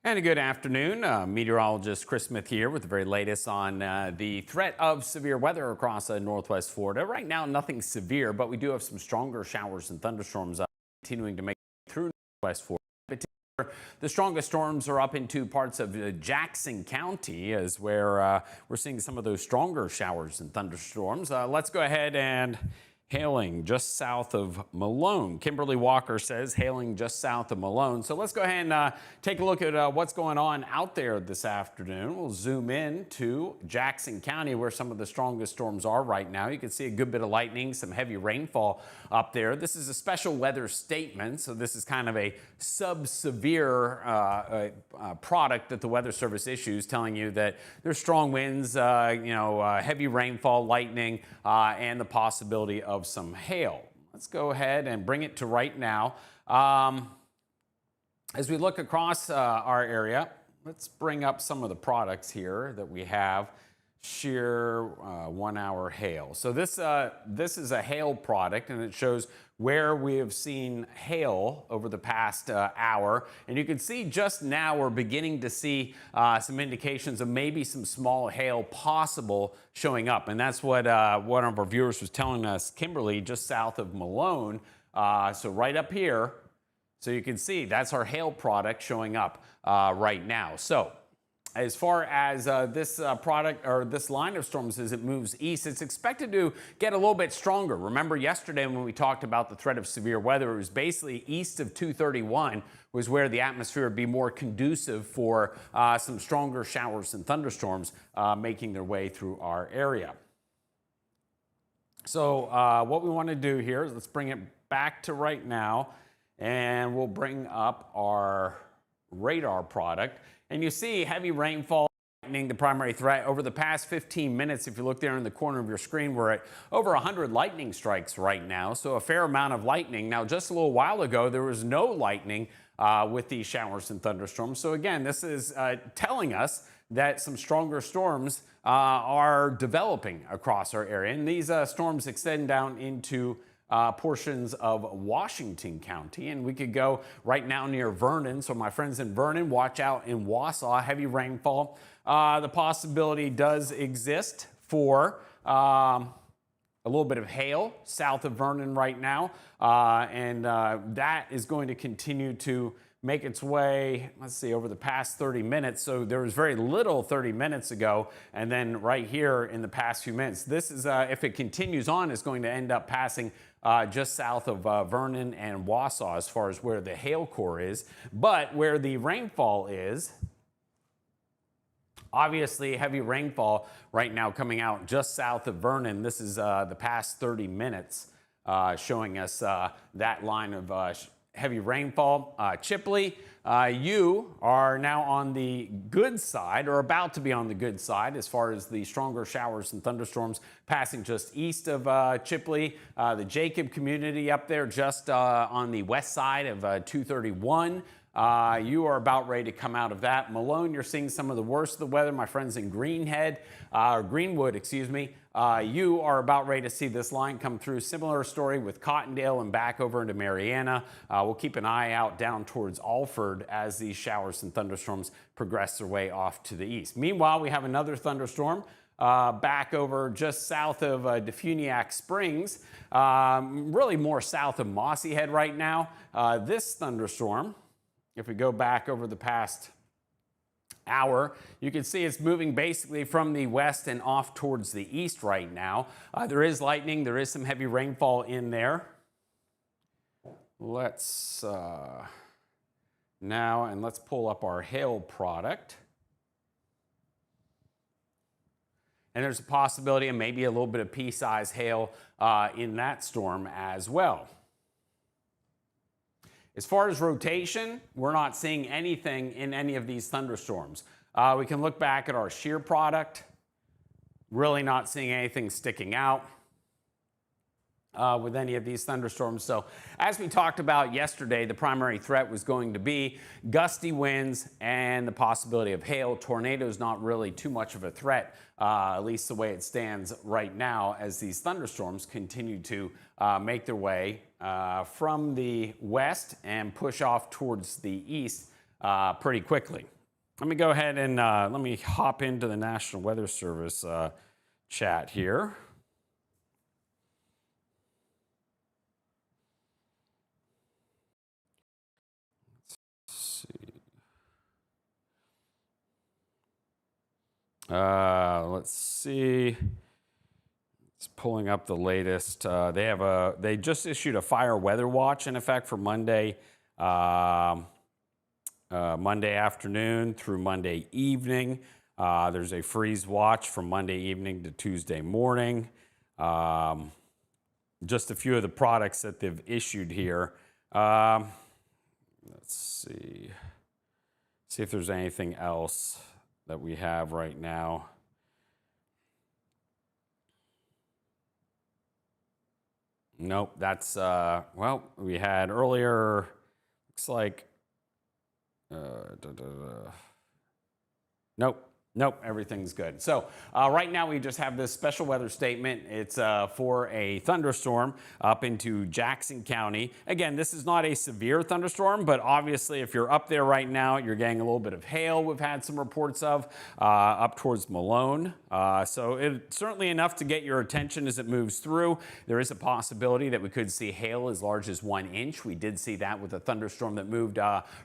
And a good afternoon. Meteorologist Chris Smith here with the very latest on the threat of severe weather across Northwest Florida. Right now, nothing severe, but we do have some stronger showers and thunderstorms continuing to make it through Northwest Florida. The strongest storms are up into parts of Jackson County, as where we're seeing some of those stronger showers and thunderstorms. Let's go ahead and hailing just south of Malone. Kimberly Walker says hailing just south of Malone. So let's go ahead and take a look at what's going on out there this afternoon. We'll zoom in to Jackson County, where some of the strongest storms are right now. You can see a good bit of lightning, some heavy rainfall up there. This is a special weather statement, so this is kind of a sub-severe product that the Weather Service issues, telling you that there's strong winds, heavy rainfall, lightning, and the possibility of some hail. Let's go ahead and bring it to right now. As we look across our area, let's bring up some of the products here that we have. Sheer 1 hour hail. So this is a hail product, and it shows where we have seen hail over the past hour. And you can see just now we're beginning to see some indications of maybe some small hail possible showing up. And that's what one of our viewers was telling us, Kimberly, just south of Malone. So right up here. So you can see that's our hail product showing up right now. So as far as this product or this line of storms as it moves east, it's expected to get a little bit stronger. Remember yesterday when we talked about the threat of severe weather, it was basically east of 231 was where the atmosphere would be more conducive for some stronger showers and thunderstorms making their way through our area. So what we want to do here is let's bring it back to right now, and we'll bring up our radar product. And you see heavy rainfall, lightning, the primary threat. Over the past 15 minutes, if you look there in the corner of your screen, we're at over 100 lightning strikes right now, so a fair amount of lightning. Now, just a little while ago, there was no lightning with these showers and thunderstorms. So again, this is telling us that some stronger storms are developing across our area. And these storms extend down into portions of Washington County, and we could go right now near Vernon. So my friends in Vernon, watch out in Wausau, heavy rainfall. The possibility does exist for a little bit of hail south of Vernon right now, and that is going to continue to make its way, let's see, over the past 30 minutes. So there was very little 30 minutes ago, and then right here in the past few minutes. This is, if it continues on, is going to end up passing just south of Vernon and Wausau as far as where the hail core is. But where the rainfall is, obviously heavy rainfall right now coming out just south of Vernon. This is the past 30 minutes showing us that line of heavy rainfall. Chipley, you are now on the good side, or about to be on the good side, as far as the stronger showers and thunderstorms passing just east of Chipley. The Jacob community up there just on the west side of 231. You are about ready to come out of that. Malone, you're seeing some of the worst of the weather. My friends in Greenwood, excuse me. You are about ready to see this line come through. Similar story with Cottondale and back over into Mariana. We'll keep an eye out down towards Alford as these showers and thunderstorms progress their way off to the east. Meanwhile, we have another thunderstorm back over just south of Defuniak Springs, really more south of Mossy Head right now. This thunderstorm, if we go back over the past hour, you can see it's moving basically from the west and off towards the east right now. There is lightning, there is some heavy rainfall in there. Let's let's pull up our hail product. And there's a possibility of maybe a little bit of pea-sized hail in that storm as well. As far as rotation, we're not seeing anything in any of these thunderstorms. We can look back at our shear product. Really not seeing anything sticking out with any of these thunderstorms. So as we talked about yesterday, the primary threat was going to be gusty winds and the possibility of hail. Tornadoes not really too much of a threat, at least the way it stands right now, as these thunderstorms continue to make their way from the west and push off towards the east pretty quickly. let me go ahead and let me hop into the National Weather Service chat here. Let's see. Let's see. It's pulling up the latest. They just issued a fire weather watch in effect for Monday. Monday afternoon through Monday evening. There's a freeze watch from Monday evening to Tuesday morning. Just a few of the products that they've issued here. Let's see. See if there's anything else that we have right now. Nope, that's, well, we had earlier, looks like, nope. Nope, everything's good. So right now we just have this special weather statement. It's for a thunderstorm up into Jackson County. Again, this is not a severe thunderstorm, but obviously if you're up there right now, you're getting a little bit of hail. We've had some reports of up towards Malone. So it's certainly enough to get your attention as it moves through. There is a possibility that we could see hail as large as 1 inch. We did see that with a thunderstorm that moved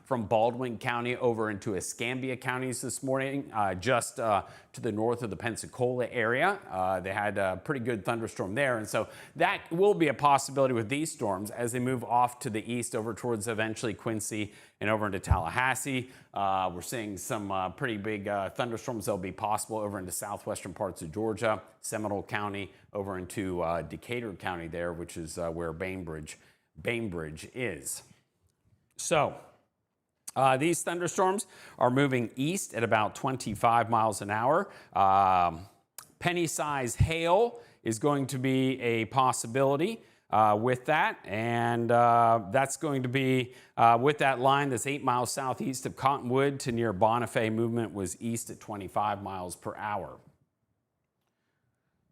from Baldwin County over into Escambia counties this morning, just to the north of the Pensacola area. They had a pretty good thunderstorm there, and so that will be a possibility with these storms as they move off to the east over towards eventually Quincy and over into Tallahassee. We're seeing some pretty big thunderstorms that will be possible over into southwestern parts of Georgia, Seminole County, over into Decatur County there, which is where Bainbridge is. So these thunderstorms are moving east at about 25 miles an hour. Penny-sized hail is going to be a possibility with that, and that's going to be with that line that's 8 miles southeast of Cottonwood to near Bonifay. Movement was east at 25 miles per hour.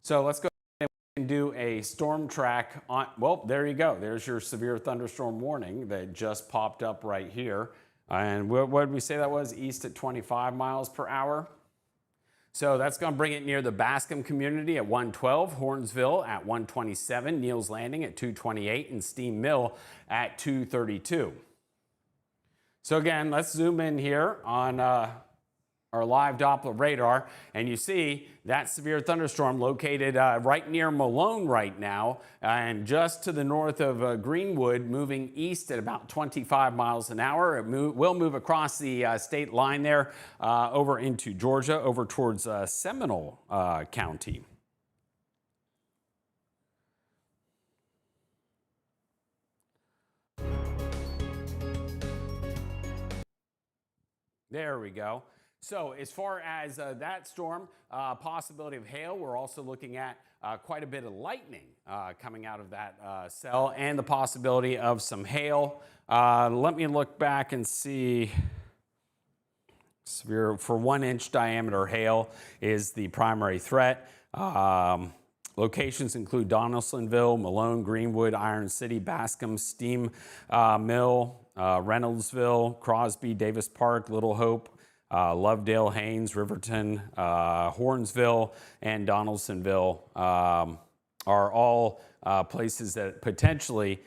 So let's go ahead and do a storm track on, well, there you go. There's your severe thunderstorm warning that just popped up right here. And what did we say that was? East at 25 miles per hour. So that's going to bring it near the Bascom community at 112, Hornsville at 127, Neels Landing at 228, and Steam Mill at 232. So again, let's zoom in here on our live Doppler radar, and you see that severe thunderstorm located right near Malone right now, and just to the north of Greenwood, moving east at about 25 miles an hour. It will move across the state line there over into Georgia, over towards Seminole County. There we go. So as far as that storm, possibility of hail, we're also looking at quite a bit of lightning coming out of that cell and the possibility of some hail. Let me look back and see. Severe for 1 inch diameter hail is the primary threat. Locations include Donaldsonville, Malone, Greenwood, Iron City, Bascom, Steam Mill, Reynoldsville, Crosby, Davis Park, Little Hope, Lovedale, Haynes, Riverton, Hornsville, and Donaldsonville are all places that potentially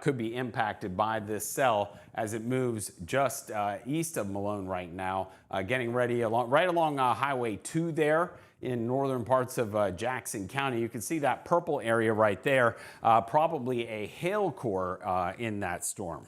could be impacted by this cell as it moves just east of Malone right now, getting ready right along Highway 2 there in northern parts of Jackson County. You can see that purple area right there, probably a hail core in that storm.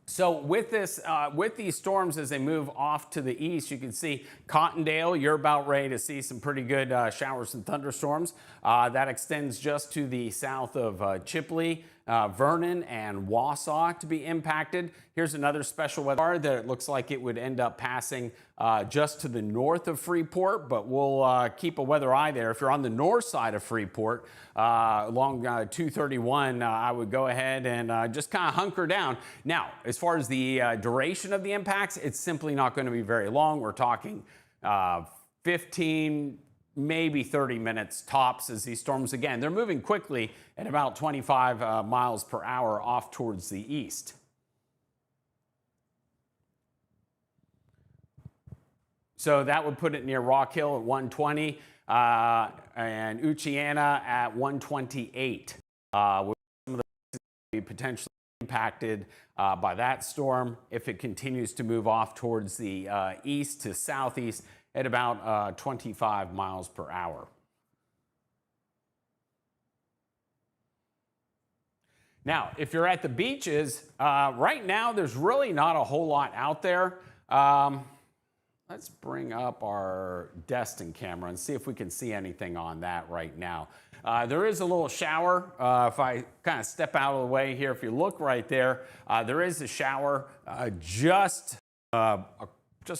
So with this, with these storms as they move off to the east, you can see Cottondale, you're about ready to see some pretty good showers and thunderstorms. That extends just to the south of Chipley, Vernon and Wausau to be impacted. Here's another special weather that it looks like it would end up passing just to the north of Freeport, but we'll keep a weather eye there. If you're on the north side of Freeport, along 231, I would go ahead and just kind of hunker down. Now, as far as the duration of the impacts, it's simply not going to be very long. We're talking 15, maybe 30 minutes tops as these storms, again, they're moving quickly at about 25 miles per hour off towards the east. So that would put it near Rock Hill at 120 and Uchiana at 128. Some of the places be potentially impacted by that storm if it continues to move off towards the east to southeast at about 25 miles per hour. Now, if you're at the beaches, right now there's really not a whole lot out there. Let's bring up our Destin camera and see if we can see anything on that right now. There is a little shower. If I kind of step out of the way here, if you look right there, there is a shower just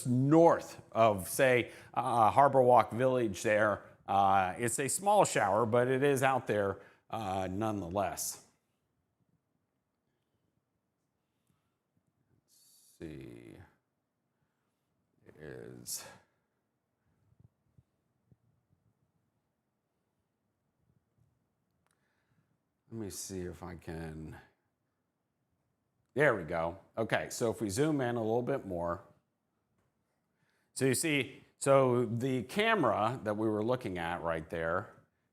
north of, say, Harbor Walk Village there. It's a small shower, but it is out there nonetheless. Let's see. It is. Let me see if I can. There we go. Okay, so if we zoom in a little bit more. So you see, so the camera that we were looking at right there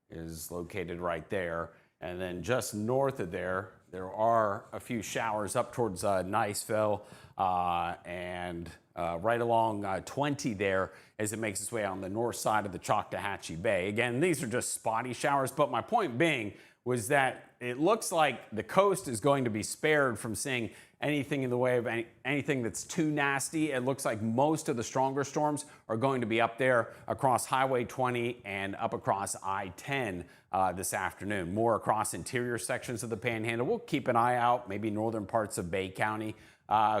is located right there. And then just north of there, there are a few showers up towards Niceville and right along 20 there as it makes its way on the north side of the Choctawhatchee Bay. Again, these are just spotty showers, but my point being was that it looks like the coast is going to be spared from seeing anything in the way of anything that's too nasty. It looks like most of the stronger storms are going to be up there across Highway 20 and up across I-10 this afternoon. More across interior sections of the Panhandle. We'll keep an eye out. Maybe northern parts of Bay County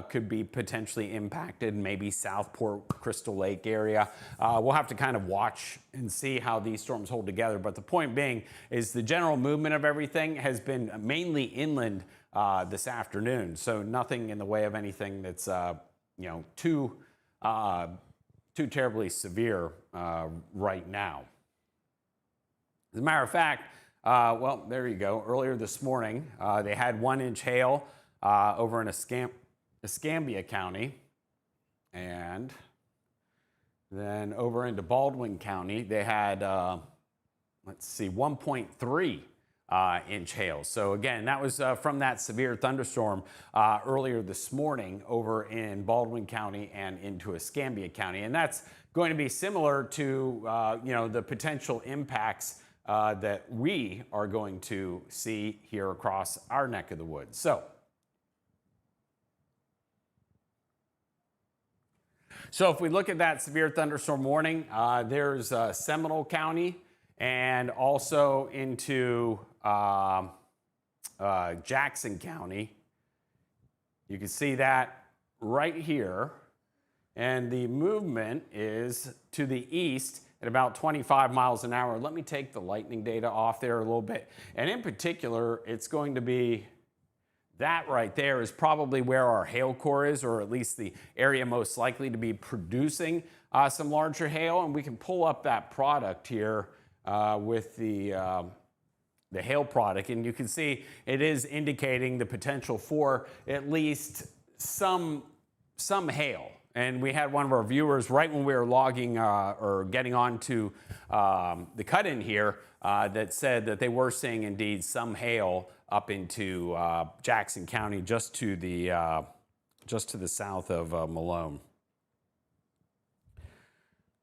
could be potentially impacted. Maybe Southport, Crystal Lake area. We'll have to kind of watch and see how these storms hold together. But the point being is the general movement of everything has been mainly inland this afternoon. So nothing in the way of anything that's too terribly severe right now. As a matter of fact, well, there you go. Earlier this morning, they had 1-inch hail over in Escambia County, and then over into Baldwin County, they had, let's see, 1.3 inch hail. So again, that was from that severe thunderstorm earlier this morning over in Baldwin County and into Escambia County. And that's going to be similar to, the potential impacts that we are going to see here across our neck of the woods. So if we look at that severe thunderstorm warning, there's Seminole County and also into Jackson County. You can see that right here. And the movement is to the east at about 25 miles an hour. Let me take the lightning data off there a little bit. And in particular, it's going to be that right there is probably where our hail core is, or at least the area most likely to be producing some larger hail. And we can pull up that product here with the hail product. And you can see it is indicating the potential for at least some hail. And we had one of our viewers right when we were logging or getting on to the cut-in here that said that they were seeing indeed some hail up into Jackson County, just to the south of Malone.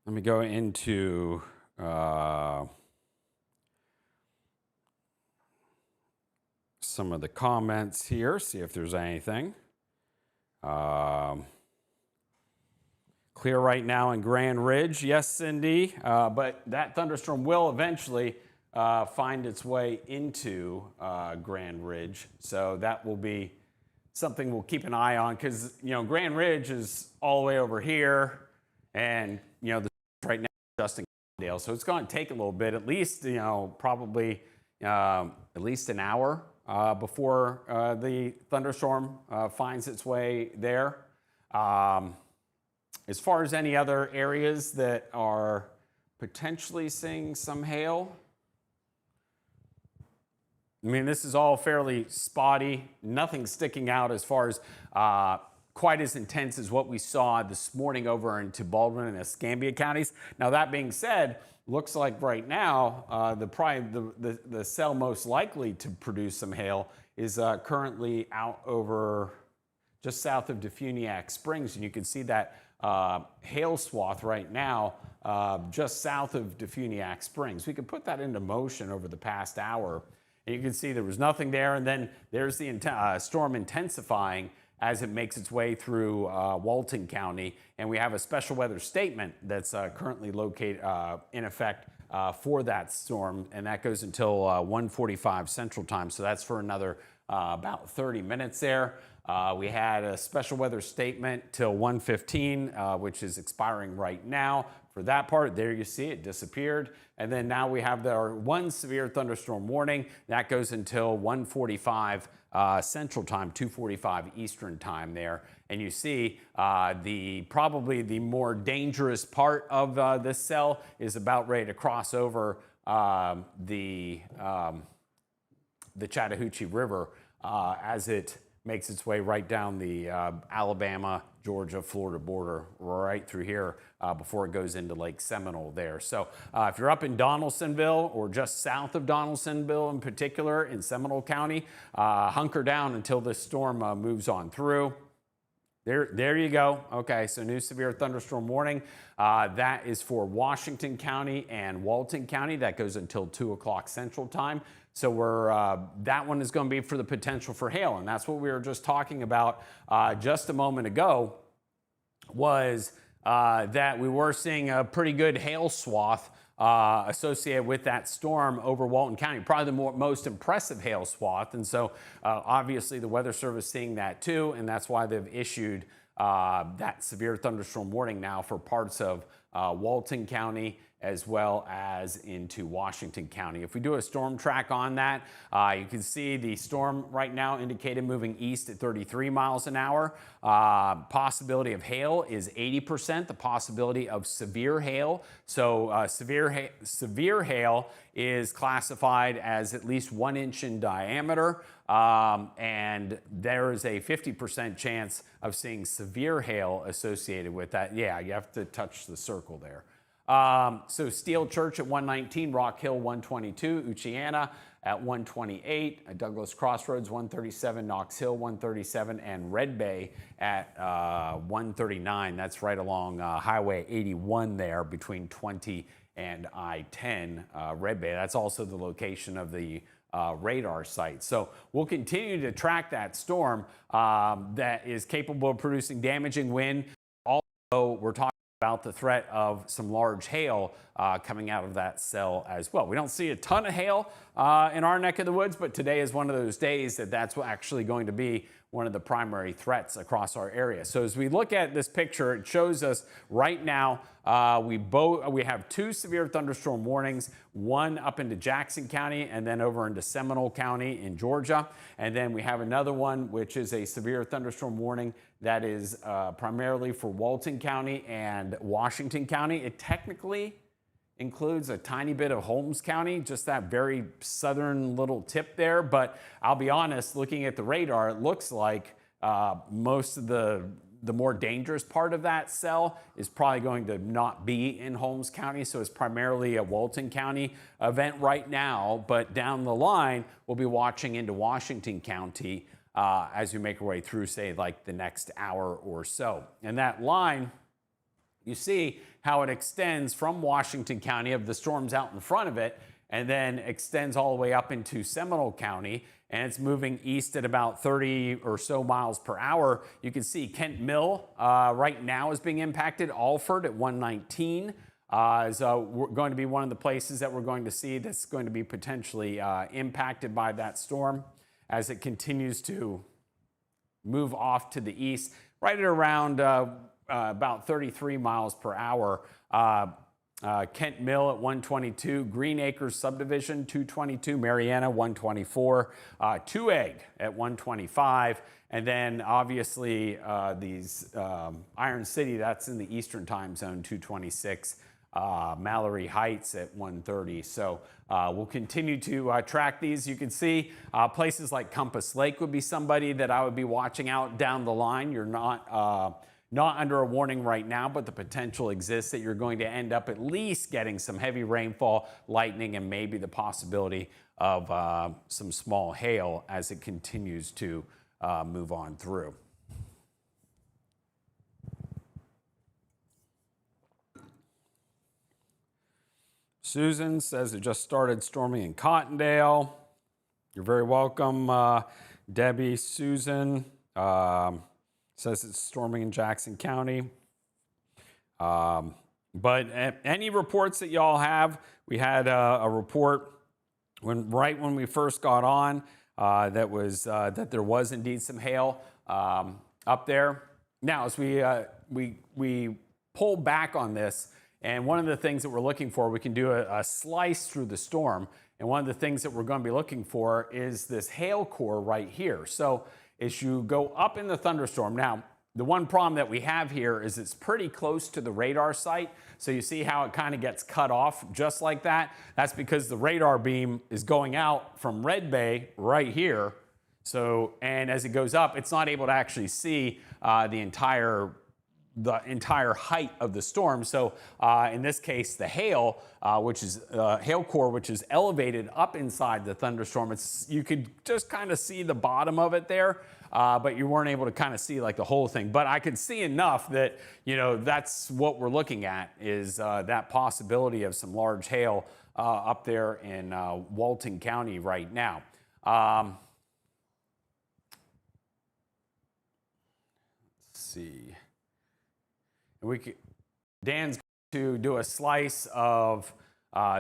Let me go into some of the comments here, see if there's anything. Clear right now in Grand Ridge. Yes, Cindy, but that thunderstorm will eventually find its way into Grand Ridge. So that will be something we'll keep an eye on, because Grand Ridge is all the way over here, and the right now just in Dale. So it's going to take a little bit, at least probably at least an hour before the thunderstorm finds its way there. As far as any other areas that are potentially seeing some hail, I mean, this is all fairly spotty, nothing sticking out as far as quite as intense as what we saw this morning over into Baldwin and Escambia counties. Now, that being said, looks like right now the cell most likely to produce some hail is currently out over just south of Defuniak Springs, and you can see that hail swath right now just south of Defuniak Springs. We could put that into motion over the past hour, and you can see there was nothing there, and then there's the storm intensifying as it makes its way through Walton County, and we have a special weather statement that's currently located in effect for that storm, and that goes until 1:45 Central Time, so that's for another about 30 minutes there. We had a special weather statement till 1:15, which is expiring right now. For that part, there you see it disappeared. And then now we have our one severe thunderstorm warning. That goes until 1:45 Central Time, 2:45 Eastern Time there. And you see probably the more dangerous part of this cell is about ready to cross over the Chattahoochee River as it makes its way right down the Alabama, Georgia, Florida border, right through here before it goes into Lake Seminole there. So if you're up in Donaldsonville or just south of Donaldsonville in particular in Seminole County, hunker down until this storm moves on through. There you go. Okay, so new severe thunderstorm warning. That is for Washington County and Walton County. That goes until 2 o'clock Central Time. So that one is going to be for the potential for hail. And that's what we were just talking about just a moment ago, was that we were seeing a pretty good hail swath associated with that storm over Walton County, probably the most impressive hail swath. And so obviously the Weather Service seeing that too, and that's why they've issued that severe thunderstorm warning now for parts of Walton County as well as into Washington County. If we do a storm track on that, you can see the storm right now indicated moving east at 33 miles an hour. Possibility of hail is 80%. The possibility of severe hail. So severe hail is classified as at least 1 inch in diameter. And there is a 50% chance of seeing severe hail associated with that. Yeah, you have to touch the circle there. So Steel Church at 119, Rock Hill 122, Uchiana at 128, Douglas Crossroads 137, Knox Hill 137, and Red Bay at 139. That's right along Highway 81 there between 20 and I-10 Red Bay. That's also the location of the radar site. So we'll continue to track that storm that is capable of producing damaging wind. Also, we're talking about the threat of some large hail coming out of that cell as well. We don't see a ton of hail in our neck of the woods, but today is one of those days that's actually going to be one of the primary threats across our area. So as we look at this picture, it shows us right now we have 2 severe thunderstorm warnings, one up into Jackson County and then over into Seminole County in Georgia. And then we have another one, which is a severe thunderstorm warning that is primarily for Walton County and Washington County. It technically includes a tiny bit of Holmes County, just that very southern little tip there. But I'll be honest, looking at the radar, it looks like most of the more dangerous part of that cell is probably going to not be in Holmes County. So it's primarily a Walton County event right now. But down the line, we'll be watching into Washington County as we make our way through, say, like the next hour or so. And that line, you see how it extends from Washington County of the storms out in front of it, and then extends all the way up into Seminole County, and it's moving east at about 30 or so miles per hour. You can see Kent Mill right now is being impacted. Alford at 119. we're going to be one of the places that we're going to see that's going to be potentially impacted by that storm as it continues to move off to the east, right at around about 33 miles per hour. Kent Mill at 122, Green Acres Subdivision 222, Mariana 124, Two Egg at 125, and then obviously Iron City, that's in the Eastern Time Zone, 226. Mallory Heights at 130. So we'll continue to track these. You can see places like Compass Lake would be somebody that I would be watching out down the line. You're not under a warning right now, but the potential exists that you're going to end up at least getting some heavy rainfall, lightning, and maybe the possibility of some small hail as it continues to move on through. Susan says it just started storming in Cottondale. You're very welcome, Debbie. Susan says it's storming in Jackson County. But any reports that y'all have, we had a report right when we first got on that there was indeed some hail up there. Now, as we pull back on this, and one of the things that we're looking for, we can do a slice through the storm. And one of the things that we're going to be looking for is this hail core right here. So as you go up in the thunderstorm, now the one problem that we have here is it's pretty close to the radar site. So you see how it kind of gets cut off just like that. That's because the radar beam is going out from Red Bay right here. So, and as it goes up, it's not able to actually see the entire height of the storm. So in this case, the hail, which is hail core, which is elevated up inside the thunderstorm, you could just kind of see the bottom of it there, but you weren't able to kind of see like the whole thing. But I could see enough that, you know, that's what we're looking at is that possibility of some large hail up there in Walton County right now. Let's see. Dan's going to do a slice of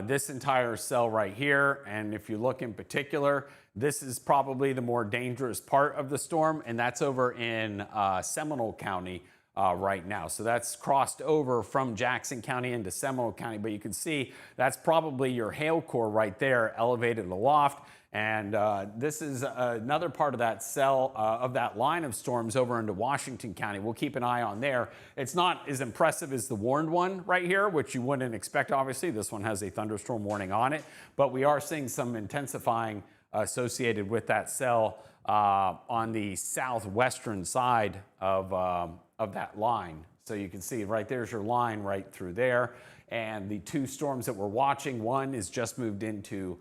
this entire cell right here. And if you look in particular, this is probably the more dangerous part of the storm. And that's over in Seminole County right now. So that's crossed over from Jackson County into Seminole County. But you can see that's probably your hail core right there, elevated aloft. And this is another part of that cell, of that line of storms over into Washington County. We'll keep an eye on there. It's not as impressive as the warned one right here, which you wouldn't expect, obviously. This one has a thunderstorm warning on it. But we are seeing some intensifying associated with that cell on the southwestern side of that line. So you can see right there's your line right through there. And the two storms that we're watching, one is just moved into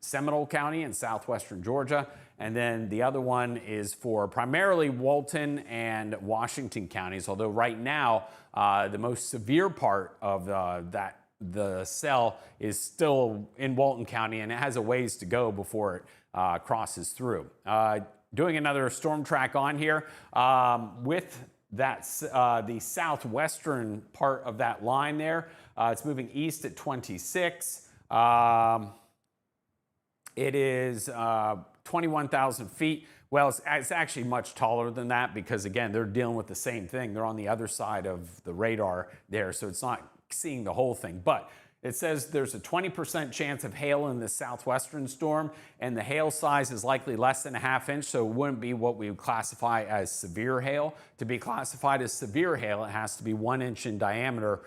Seminole County in southwestern Georgia. And then the other one is for primarily Walton and Washington counties, although right now the most severe part of the cell is still in Walton County, and it has a ways to go before it crosses through. Doing another storm track on here with that the southwestern part of that line there. It's moving east at 26. It is 21,000 feet. Well, it's actually much taller than that because, again, they're dealing with the same thing. They're on the other side of the radar there, so it's not seeing the whole thing. But it says there's a 20% chance of hail in the southwestern storm, and the hail size is likely less than a ½ inch, so it wouldn't be what we would classify as severe hail. To be classified as severe hail, it has to be 1 inch in diameter,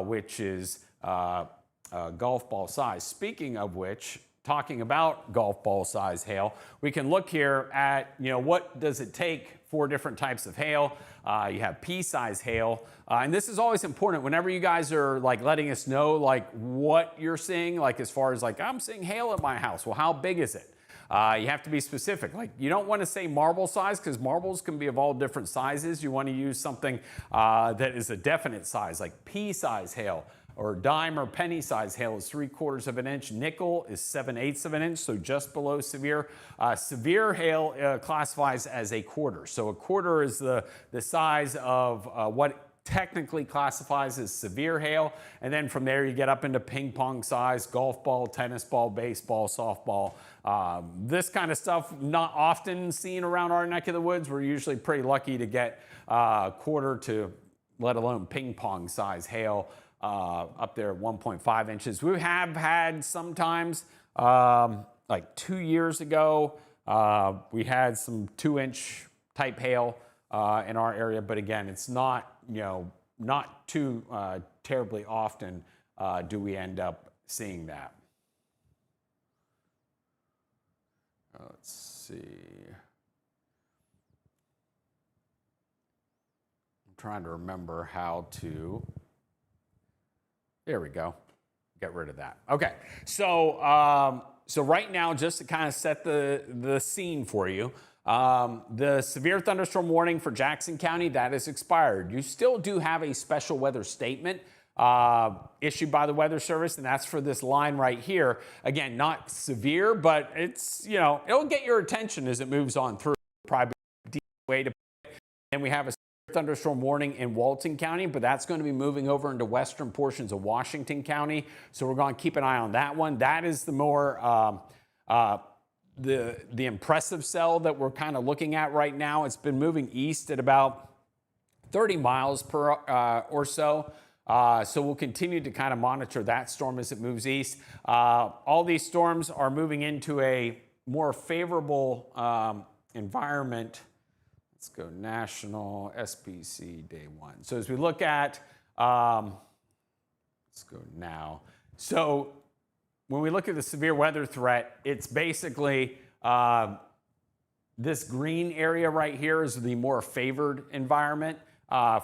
which is golf ball size. Speaking of which, talking about golf ball size hail, we can look here at, you know, what does it take for different types of hail. You have pea-size hail, and this is always important whenever you guys are like letting us know like what you're seeing, like as far as like I'm seeing hail at my house. Well, how big is it? You have to be specific. Like you don't want to say marble size because marbles can be of all different sizes. You want to use something that is a definite size, like pea-size hail. Or dime or penny size hail is 3/4 of an inch. Nickel is 7/8 of an inch, so just below severe. Severe hail classifies as a quarter. So a quarter is the size of what technically classifies as severe hail. And then from there, you get up into ping pong size, golf ball, tennis ball, baseball, softball. This kind of stuff, not often seen around our neck of the woods. We're usually pretty lucky to get quarter to, let alone ping pong size hail up there at 1.5 inches. We have had sometimes, like 2 years ago, we had some 2-inch type hail in our area, but again, it's not, not too terribly often do we end up seeing that. Let's see. I'm trying to remember how to, there we go. Get rid of that. Okay, so so right now, just to kind of set the scene for you, the severe thunderstorm warning for Jackson County, that is expired. You still do have a special weather statement issued by the Weather Service, and that's for this line right here. Again, not severe, but it's, it'll get your attention as it moves on through. Probably a decent way to put it. And we have a thunderstorm warning in Walton County, but that's going to be moving over into western portions of Washington County. So we're going to keep an eye on that one. That is the more the impressive cell that we're kind of looking at right now. It's been moving east at about 30 miles per or so. So we'll continue to kind of monitor that storm as it moves east. All these storms are moving into a more favorable environment. Let's go national SPC day 1. So as we look at, let's go now. So when we look at the severe weather threat, it's basically this green area right here is the more favored environment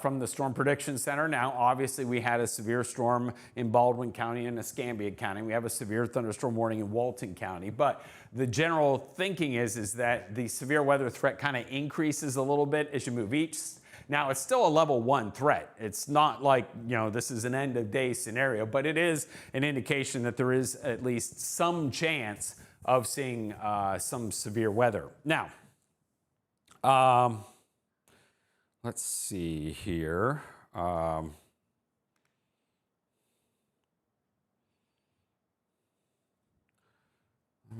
from the Storm Prediction Center. Now, obviously, we had a severe storm in Baldwin County and Escambia County. We have a severe thunderstorm warning in Walton County. But the general thinking is that the severe weather threat kind of increases a little bit as you move east. Now, it's still a level 1 threat. It's not like, this is an end of day scenario, but it is an indication that there is at least some chance of seeing some severe weather. Now, let's see here. Let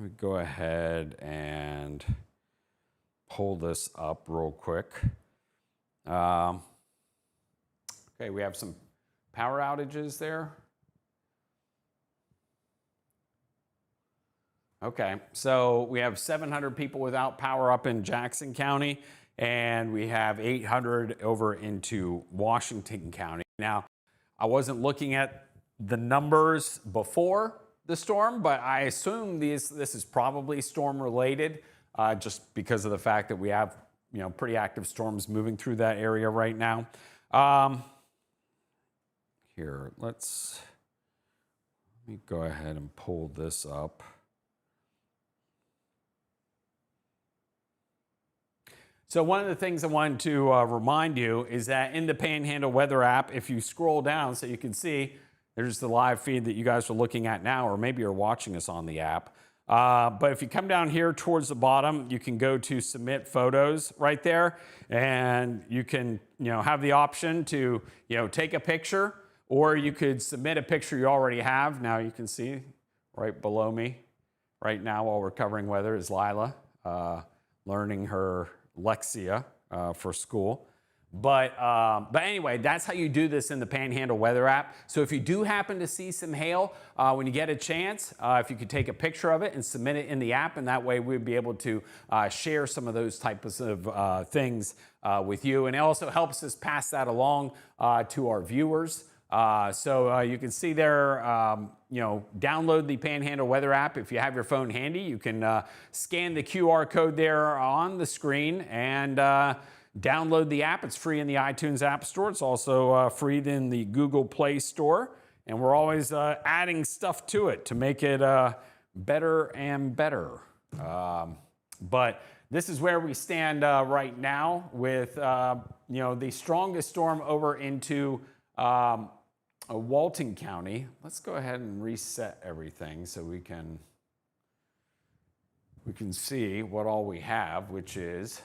me go ahead and pull this up real quick. Okay, we have some power outages there. Okay, so we have 700 people without power up in Jackson County, and we have 800 over into Washington County. Now, I wasn't looking at the numbers before the storm, but I assume this is probably storm related, just because of the fact that we have pretty active storms moving through that area right now. Here, let me go ahead and pull this up. So one of the things I wanted to remind you is that in the Panhandle Weather app, if you scroll down so you can see, there's the live feed that you guys are looking at now, or maybe you're watching us on the app. But if you come down here towards the bottom, you can go to submit photos right there, and you can have the option to take a picture, or you could submit a picture you already have. Now you can see right below me right now while we're covering weather is Lila learning her Lexia for school. But anyway, that's how you do this in the Panhandle Weather app. So if you do happen to see some hail, when you get a chance, if you could take a picture of it and submit it in the app, and that way we'd be able to share some of those types of things with you. And it also helps us pass that along to our viewers. So you can see there, download the Panhandle Weather app. If you have your phone handy, you can scan the QR code there on the screen and download the app. It's free in the iTunes App Store. It's also free in the Google Play Store. And we're always adding stuff to it to make it better and better. But this is where we stand right now with, the strongest storm over into Walton County. Let's go ahead and reset everything so we can see what all we have, which is,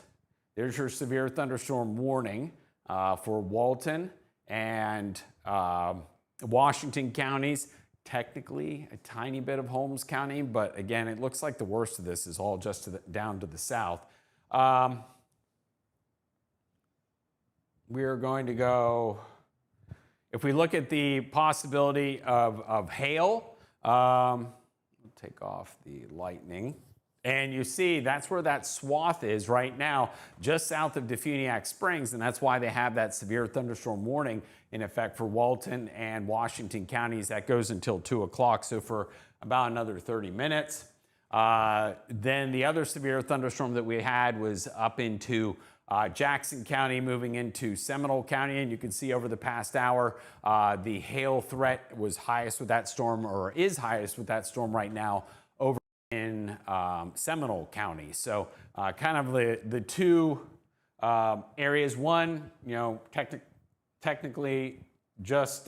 there's your severe thunderstorm warning for Walton and Washington counties. Technically, a tiny bit of Holmes County, but again, it looks like the worst of this is all just down to the south. We're going to go, if we look at the possibility of hail, we'll take off the lightning. And you see, that's where that swath is right now, just south of Defuniak Springs, and that's why they have that severe thunderstorm warning in effect for Walton and Washington counties. That goes until 2 o'clock, so for about another 30 minutes. Then the other severe thunderstorm that we had was up into Jackson County, moving into Seminole County, and you can see over the past hour, the hail threat was highest with that storm, or is highest with that storm right now, over in Seminole County. So kind of the two areas. One, you know, technically just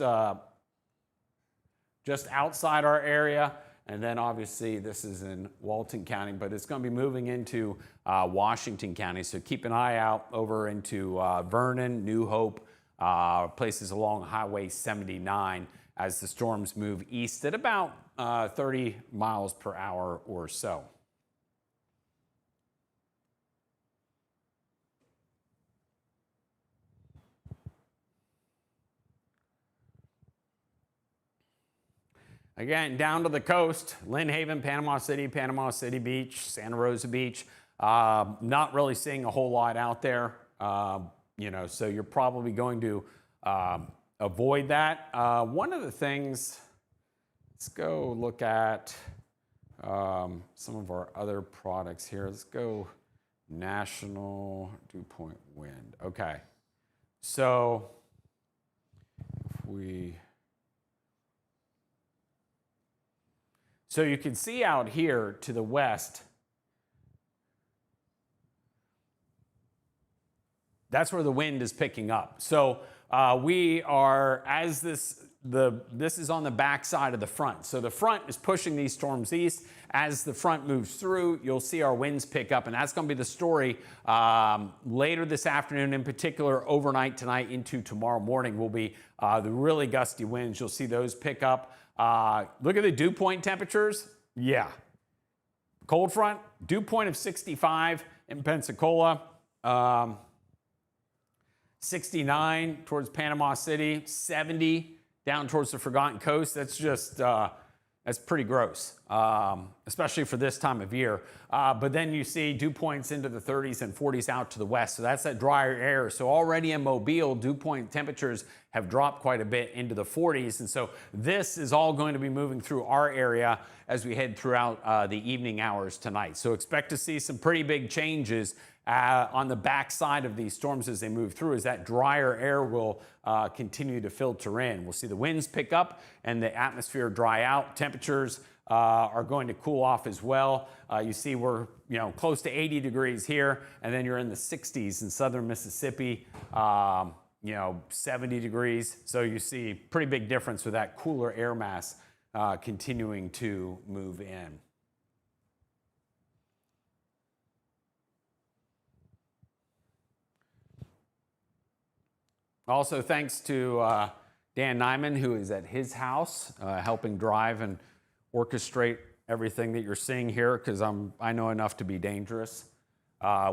outside our area, and then obviously this is in Walton County, but it's going to be moving into Washington County. So keep an eye out over into Vernon, New Hope, places along Highway 79 as the storms move east at about 30 miles per hour or so. Again, down to the coast, Lynn Haven, Panama City Beach, Santa Rosa Beach. Not really seeing a whole lot out there, you know, so you're probably going to avoid that. One of the things, let's go look at some of our other products here. Let's go national dew point wind. Okay, so if we... So you can see out here to the west, that's where the wind is picking up. So we are, as this is on the back side of the front. So the front is pushing these storms east. As the front moves through, you'll see our winds pick up, and that's going to be the story later this afternoon, in particular overnight tonight into tomorrow morning will be the really gusty winds. You'll see those pick up. Look at the dew point temperatures. Yeah. Cold front, dew point of 65 in Pensacola, 69 towards Panama City, 70 down towards the Forgotten Coast. That's just, that's pretty gross, especially for this time of year. But then you see dew points into the 30s and 40s out to the west. So that's that drier air. So already in Mobile, dew point temperatures have dropped quite a bit into the 40s. And so this is all going to be moving through our area as we head throughout the evening hours tonight. So expect to see some pretty big changes on the backside of these storms as they move through, as that drier air will continue to filter in. We'll see the winds pick up and the atmosphere dry out. Temperatures are going to cool off as well. You see we're close to 80 degrees here, and then you're in the 60s in southern Mississippi, 70 degrees. So you see pretty big difference with that cooler air mass continuing to move in. Also, thanks to Dan Nyman, who is at his house helping drive and orchestrate everything that you're seeing here, because I know enough to be dangerous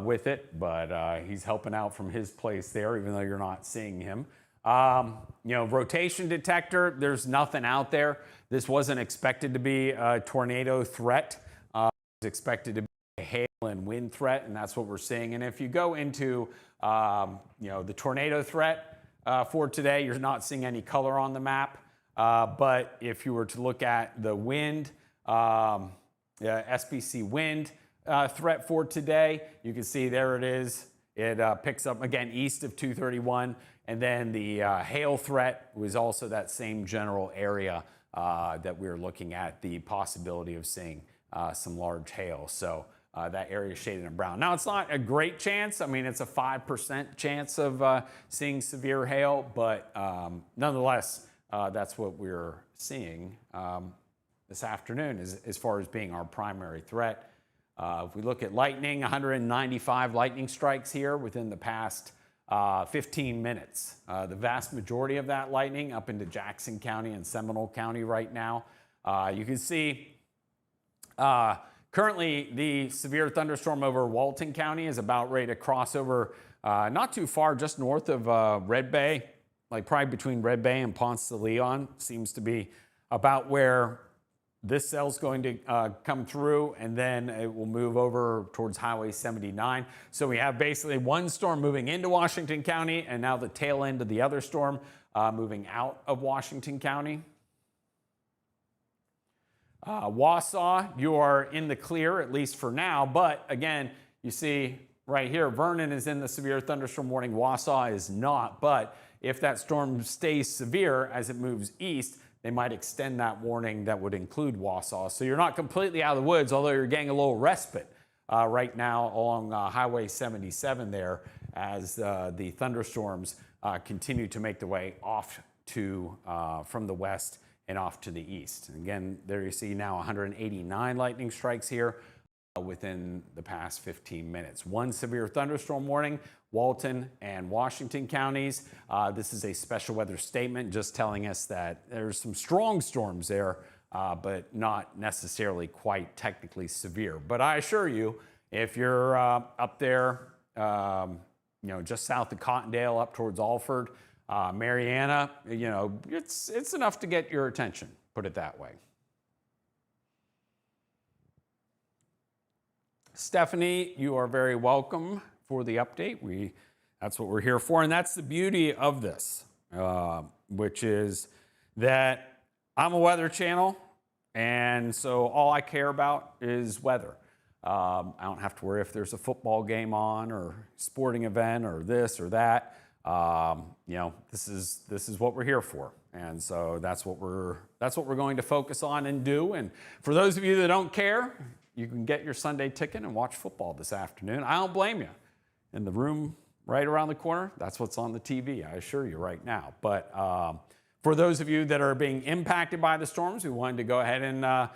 with it, but he's helping out from his place there, even though you're not seeing him. Rotation detector, there's nothing out there. This wasn't expected to be a tornado threat. It was expected to be a hail and wind threat, and that's what we're seeing. And if you go into the tornado threat, for today, you're not seeing any color on the map, but if you were to look at the wind, SPC wind threat for today, you can see there it is. It picks up again east of 231, and then the hail threat was also that same general area that we're looking at, the possibility of seeing some large hail. So that area is shaded in brown. Now, it's not a great chance. I mean, it's a 5% chance of seeing severe hail, but nonetheless, that's what we're seeing this afternoon as far as being our primary threat. If we look at lightning, 195 lightning strikes here within the past 15 minutes. The vast majority of that lightning up into Jackson County and Seminole County right now. You can see currently the severe thunderstorm over Walton County is about ready to cross over not too far, just north of Red Bay, like probably between Red Bay and Ponce de Leon. Seems to be about where this cell's going to come through, and then it will move over towards Highway 79. So we have basically one storm moving into Washington County, and now the tail end of the other storm moving out of Washington County. Wausau, you are in the clear, at least for now, but again, you see right here, Vernon is in the severe thunderstorm warning. Wausau is not, but if that storm stays severe as it moves east, they might extend that warning that would include Wausau. So you're not completely out of the woods, although you're getting a little respite right now along Highway 77 there as the thunderstorms continue to make their way off to from the west and off to the east. And again, there you see now 189 lightning strikes here within the past 15 minutes. One severe thunderstorm warning, Walton and Washington counties. This is a special weather statement just telling us that there's some strong storms there, but not necessarily quite technically severe. But I assure you, if you're up there, just south of Cottondale up towards Alford, Mariana, it's enough to get your attention, put it that way. Stephanie, you are very welcome for the update. That's what we're here for, and that's the beauty of this, which is that I'm a weather channel, and so all I care about is weather. I don't have to worry if there's a football game on or sporting event or this or that. This is what we're here for, and so that's what we're going to focus on and do. And for those of you that don't care, you can get your Sunday ticket and watch football this afternoon. I don't blame you. In the room right around the corner, that's what's on the TV, I assure you right now. But for those of you that are being impacted by the storms, we wanted to go ahead and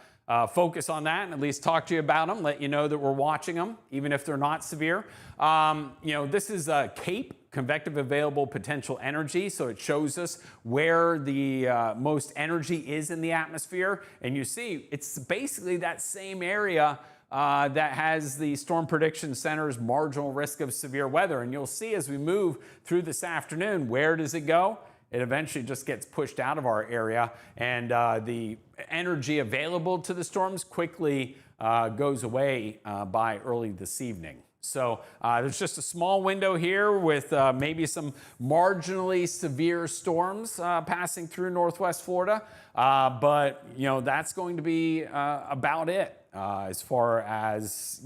focus on that and at least talk to you about them, let you know that we're watching them, even if they're not severe. This is a CAPE, convective available potential energy, so it shows us where the most energy is in the atmosphere. And you see, it's basically that same area that has the Storm Prediction Center's marginal risk of severe weather. And you'll see as we move through this afternoon, where does it go? It eventually just gets pushed out of our area, and the energy available to the storms quickly goes away by early this evening. So there's just a small window here with maybe some marginally severe storms passing through Northwest Florida, but that's going to be about it as far as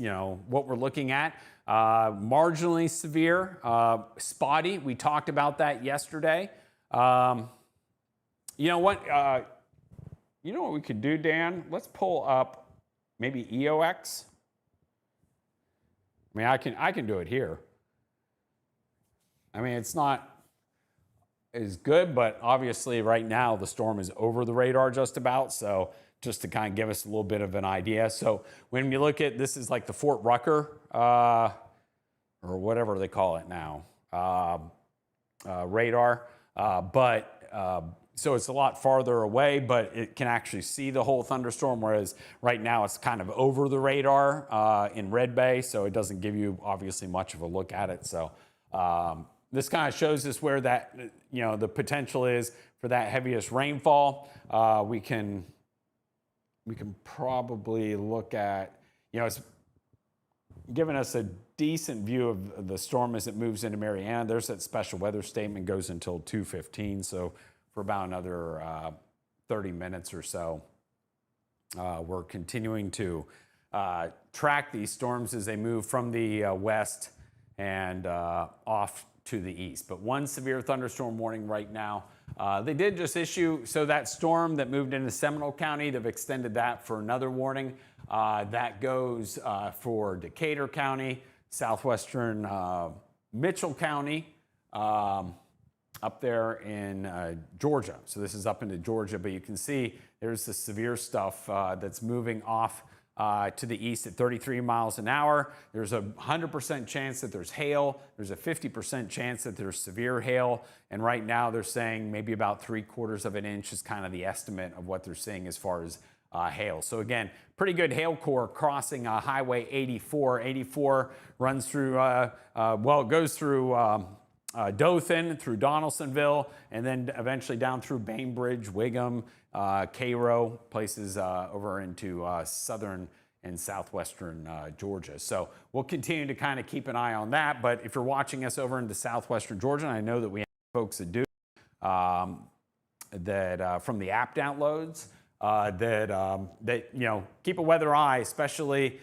what we're looking at. Marginally severe, spotty. We talked about that yesterday. You know what we could do, Dan? Let's pull up maybe EOX. I mean, I can do it here. I mean, it's not as good, but obviously right now the storm is over the radar just about. So just to kind of give us a little bit of an idea. So when you look at, this is like the Fort Rucker, or whatever they call it now, radar. So it's a lot farther away, but it can actually see the whole thunderstorm, whereas right now it's kind of over the radar in Red Bay, so it doesn't give you obviously much of a look at it. So this kind of shows us where that, the potential is for that heaviest rainfall. We can probably look at, it's giving us a decent view of the storm as it moves into Mariana. There's that special weather statement, goes until 2:15, so for about another 30 minutes or so. We're continuing to track these storms as they move from the west and off to the east. But one severe thunderstorm warning right now. They did just issue, so that storm that moved into Seminole County, they've extended that for another warning. That goes for Decatur County, southwestern Mitchell County, up there in Georgia. So this is up into Georgia, but you can see there's the severe stuff that's moving off to the east at 33 miles an hour. There's a 100% chance that there's hail. There's a 50% chance that there's severe hail. And right now they're saying maybe about 3/4 of an inch is kind of the estimate of what they're seeing as far as hail. So again, pretty good hail core crossing Highway 84. 84 runs through, well, it goes through Dothan, through Donaldsonville, and then eventually down through Bainbridge, Wiggum, Cairo, places over into southern and southwestern Georgia. So we'll continue to kind of keep an eye on that. But if you're watching us over into southwestern Georgia, and I know that we have folks that do, that from the app downloads, that you know, keep a weather eye, especially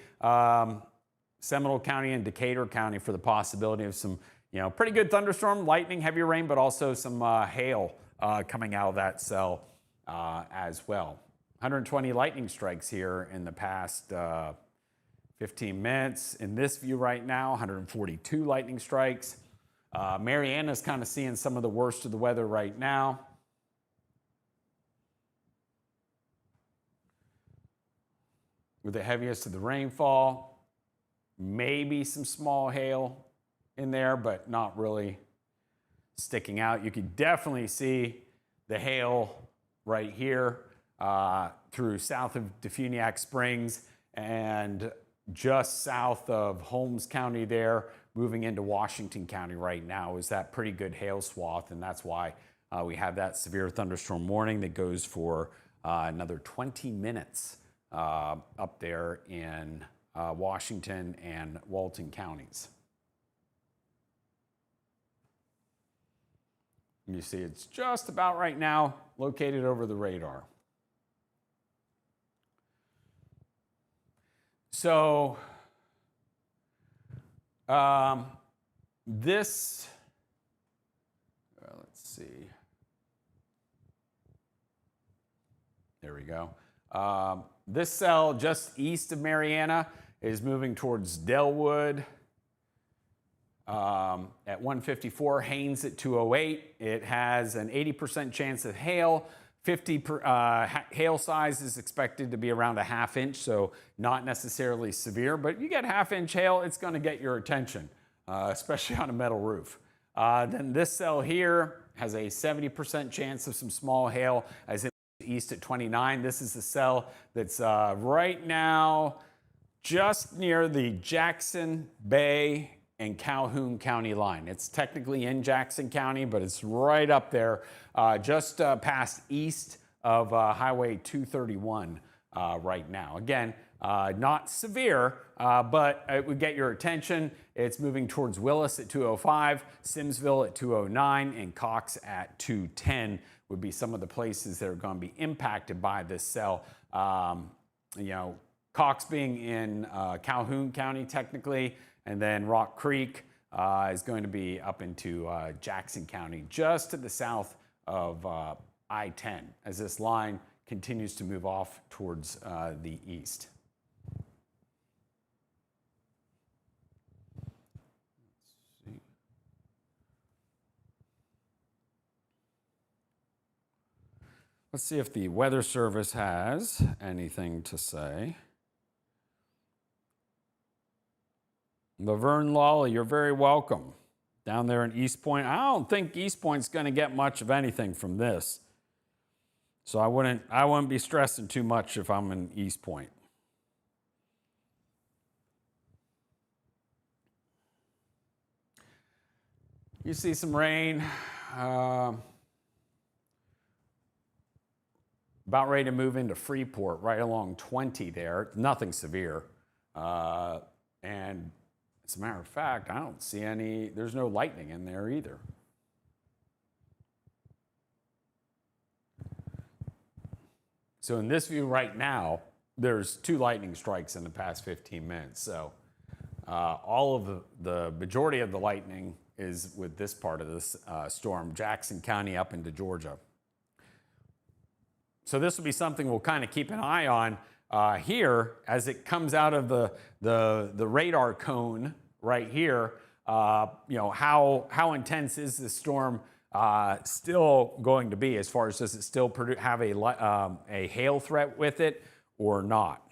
Seminole County and Decatur County, for the possibility of some, you know, pretty good thunderstorm, lightning, heavy rain, but also some hail coming out of that cell as well. 120 lightning strikes here in the past 15 minutes. In this view right now, 142 lightning strikes. Mariana's kind of seeing some of the worst of the weather right now. With the heaviest of the rainfall, maybe some small hail in there, but not really sticking out. You can definitely see the hail right here through south of Defuniak Springs and just south of Holmes County there, moving into Washington County right now is that pretty good hail swath, and that's why we have that severe thunderstorm warning that goes for another 20 minutes up there in Washington and Walton counties. You see it's just about right now located over the radar. So this, let's see. There we go. This cell just east of Mariana is moving towards Delwood at 154, Haines at 208. It has an 80% chance of hail. Hail size is expected to be around a ½ inch, so not necessarily severe, but you get ½ inch hail, it's going to get your attention, especially on a metal roof. Then this cell here has a 70% chance of some small hail as it east at 29. This is the cell that's right now just near the Jackson, Bay, and Calhoun County line. It's technically in Jackson County, but it's right up there, just past east of Highway 231 right now. Again, not severe, but it would get your attention. It's moving towards Willis at 205, Simsville at 209, and Cox at 210 would be some of the places that are going to be impacted by this cell. You know, Cox being in Calhoun County technically, and then Rock Creek is going to be up into Jackson County, just to the south of I-10, as this line continues to move off towards the east. Let's see if the Weather Service has anything to say. Laverne Lawley, you're very welcome. Down there in East Point. I don't think East Point's going to get much of anything from this. So I wouldn't be stressing too much if I'm in East Point. You see some rain. About ready to move into Freeport, right along 20 there. Nothing severe. And as a matter of fact, I don't see any, there's no lightning in there either. So in this view right now, there's 2 lightning strikes in the past 15 minutes. So all of the majority of the lightning is with this part of this storm, Jackson County up into Georgia. So this will be something we'll kind of keep an eye on here as it comes out of the radar cone right here. You know, how intense is this storm still going to be, as far as does it still have a hail threat with it or not?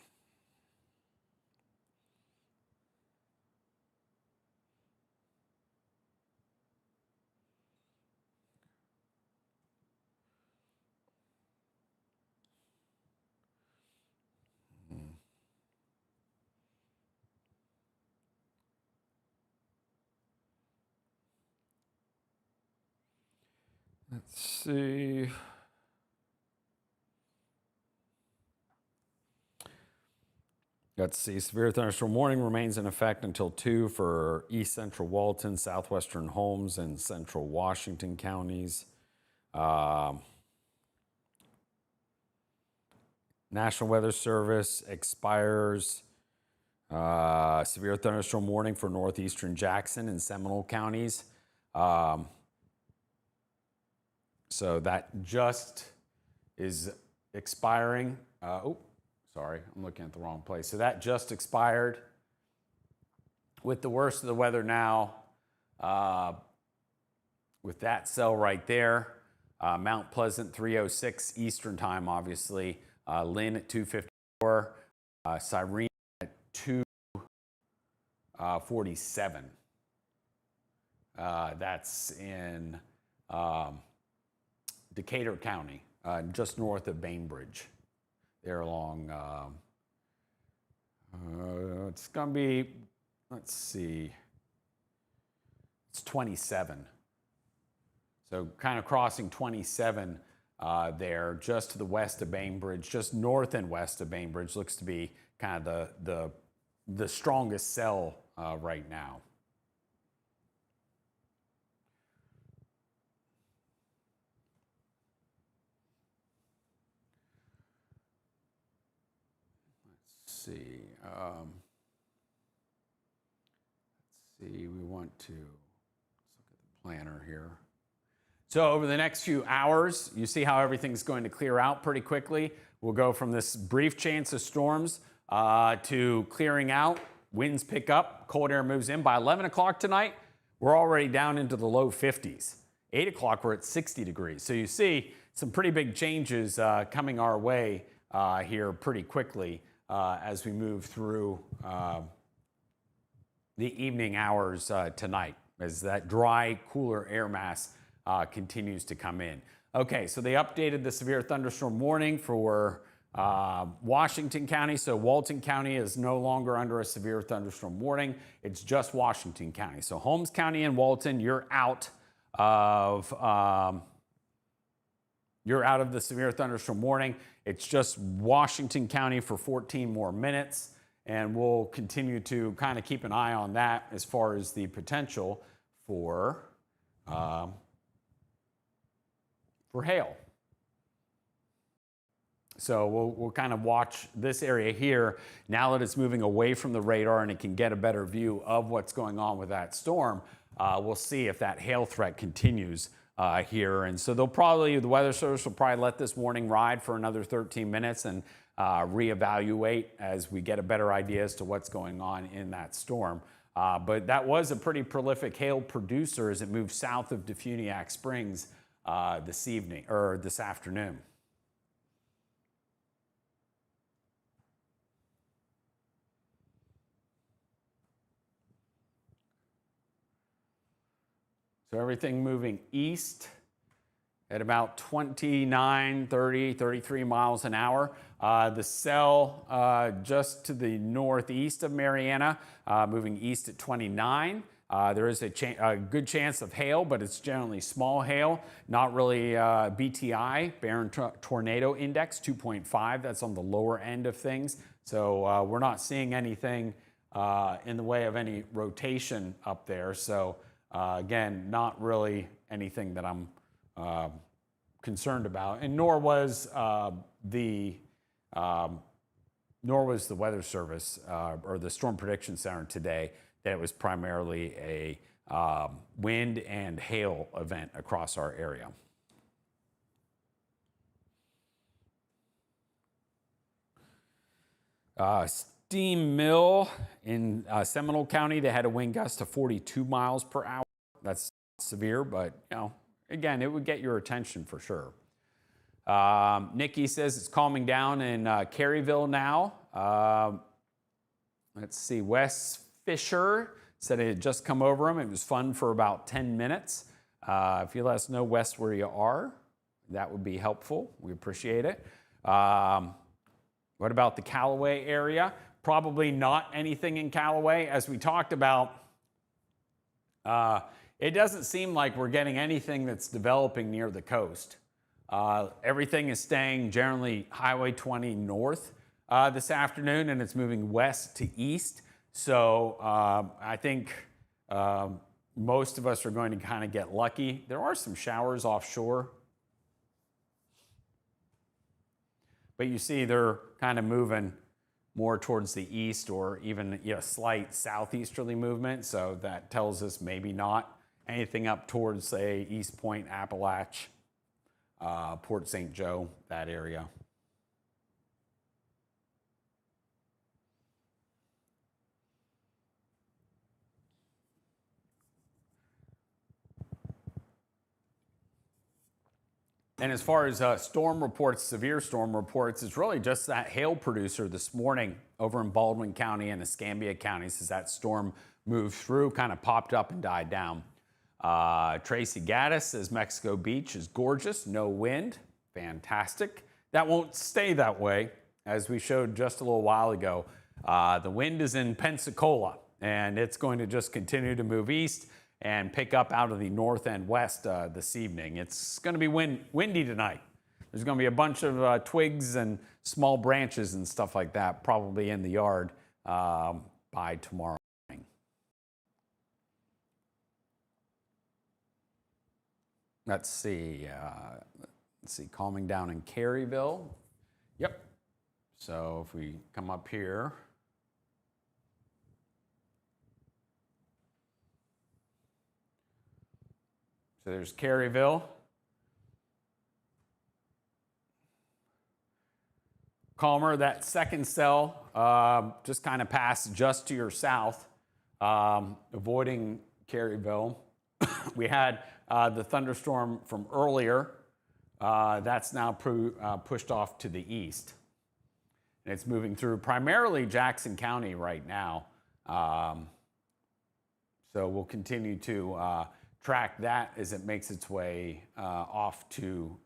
Let's see. Let's see. Severe thunderstorm warning remains in effect until 2 for east central Walton, southwestern Holmes, and central Washington counties. National Weather Service expires severe thunderstorm warning for northeastern Jackson and Seminole counties. So that just is expiring. Sorry, I'm looking at the wrong place. So that just expired. With the worst of the weather now, with that cell right there, Mount Pleasant 3:06 Eastern time, obviously. Lynn at 2:54, Cyrene at 2:47. That's in Decatur County, just north of Bainbridge. There along, it's going to be, let's see, it's 27. So kind of crossing 27 there, just to the west of Bainbridge, just north and west of Bainbridge, looks to be kind of the strongest cell right now. Let's see. We want to, let's look at the planner here. So over the next few hours, you see how everything's going to clear out pretty quickly. We'll go from this brief chance of storms to clearing out. Winds pick up, cold air moves in. By 11 o'clock tonight, we're already down into the low 50s. 8 o'clock, we're at 60 degrees. So you see some pretty big changes coming our way here pretty quickly as we move through the evening hours tonight, as that dry, cooler air mass continues to come in. Okay, so they updated the severe thunderstorm warning for Washington County. So Walton County is no longer under a severe thunderstorm warning. It's just Washington County. So Holmes County and Walton, you're out of the severe thunderstorm warning. It's just Washington County for 14 more minutes. And we'll continue to kind of keep an eye on that as far as the potential for hail. So we'll kind of watch this area here now that it's moving away from the radar and it can get a better view of what's going on with that storm. We'll see if that hail threat continues here. And so the Weather Service will probably let this warning ride for another 13 minutes and reevaluate as we get a better idea as to what's going on in that storm. But that was a pretty prolific hail producer as it moved south of Defuniak Springs this afternoon. So everything moving east at about 29, 30, 33 miles an hour. The cell just to the northeast of Mariana, moving east at 29. There is a good chance of hail, but it's generally small hail, not really BTI, Barron Tornado Index, 2.5. That's on the lower end of things. So we're not seeing anything in the way of any rotation up there. So again, not really anything that I'm concerned about, and nor was the Weather Service or the Storm Prediction Center today. That it was primarily a wind and hail event across our area. Steam Mill in Seminole County, they had a wind gust of 42 miles per hour. That's severe, but again, it would get your attention for sure. Nikki says it's calming down in Caryville now. Let's see, Wes Fisher said it had just come over him. It was fun for about 10 minutes. If you let us know, Wes, where you are, that would be helpful. We appreciate it. What about the Callaway area? Probably not anything in Callaway. As we talked about, it doesn't seem like we're getting anything that's developing near the coast. Everything is staying generally Highway 20 north this afternoon, and it's moving west to east. So I think most of us are going to kind of get lucky. There are some showers offshore, but you see they're kind of moving more towards the east, or even slight southeasterly movement. So that tells us maybe not anything up towards, say, East Point, Appalach, Port St. Joe, that area. And as far as storm reports, severe storm reports, it's really just that hail producer this morning over in Baldwin County and Escambia counties as that storm moved through, kind of popped up and died down. Tracy Gaddis says Mexico Beach is gorgeous, no wind, fantastic. That won't stay that way, as we showed just a little while ago. The wind is in Pensacola, and it's going to just continue to move east and pick up out of the north and west this evening. It's going to be windy tonight. There's going to be a bunch of twigs and small branches and stuff like that probably in the yard by tomorrow morning. Let's see, calming down in Caryville. Yep. So if we come up here, so there's Caryville. Calmer, that second cell just kind of passed just to your south, avoiding Caryville. We had the thunderstorm from earlier. That's now pushed off to the east. And it's moving through primarily Jackson County right now. So we'll continue to track that as it makes its way off to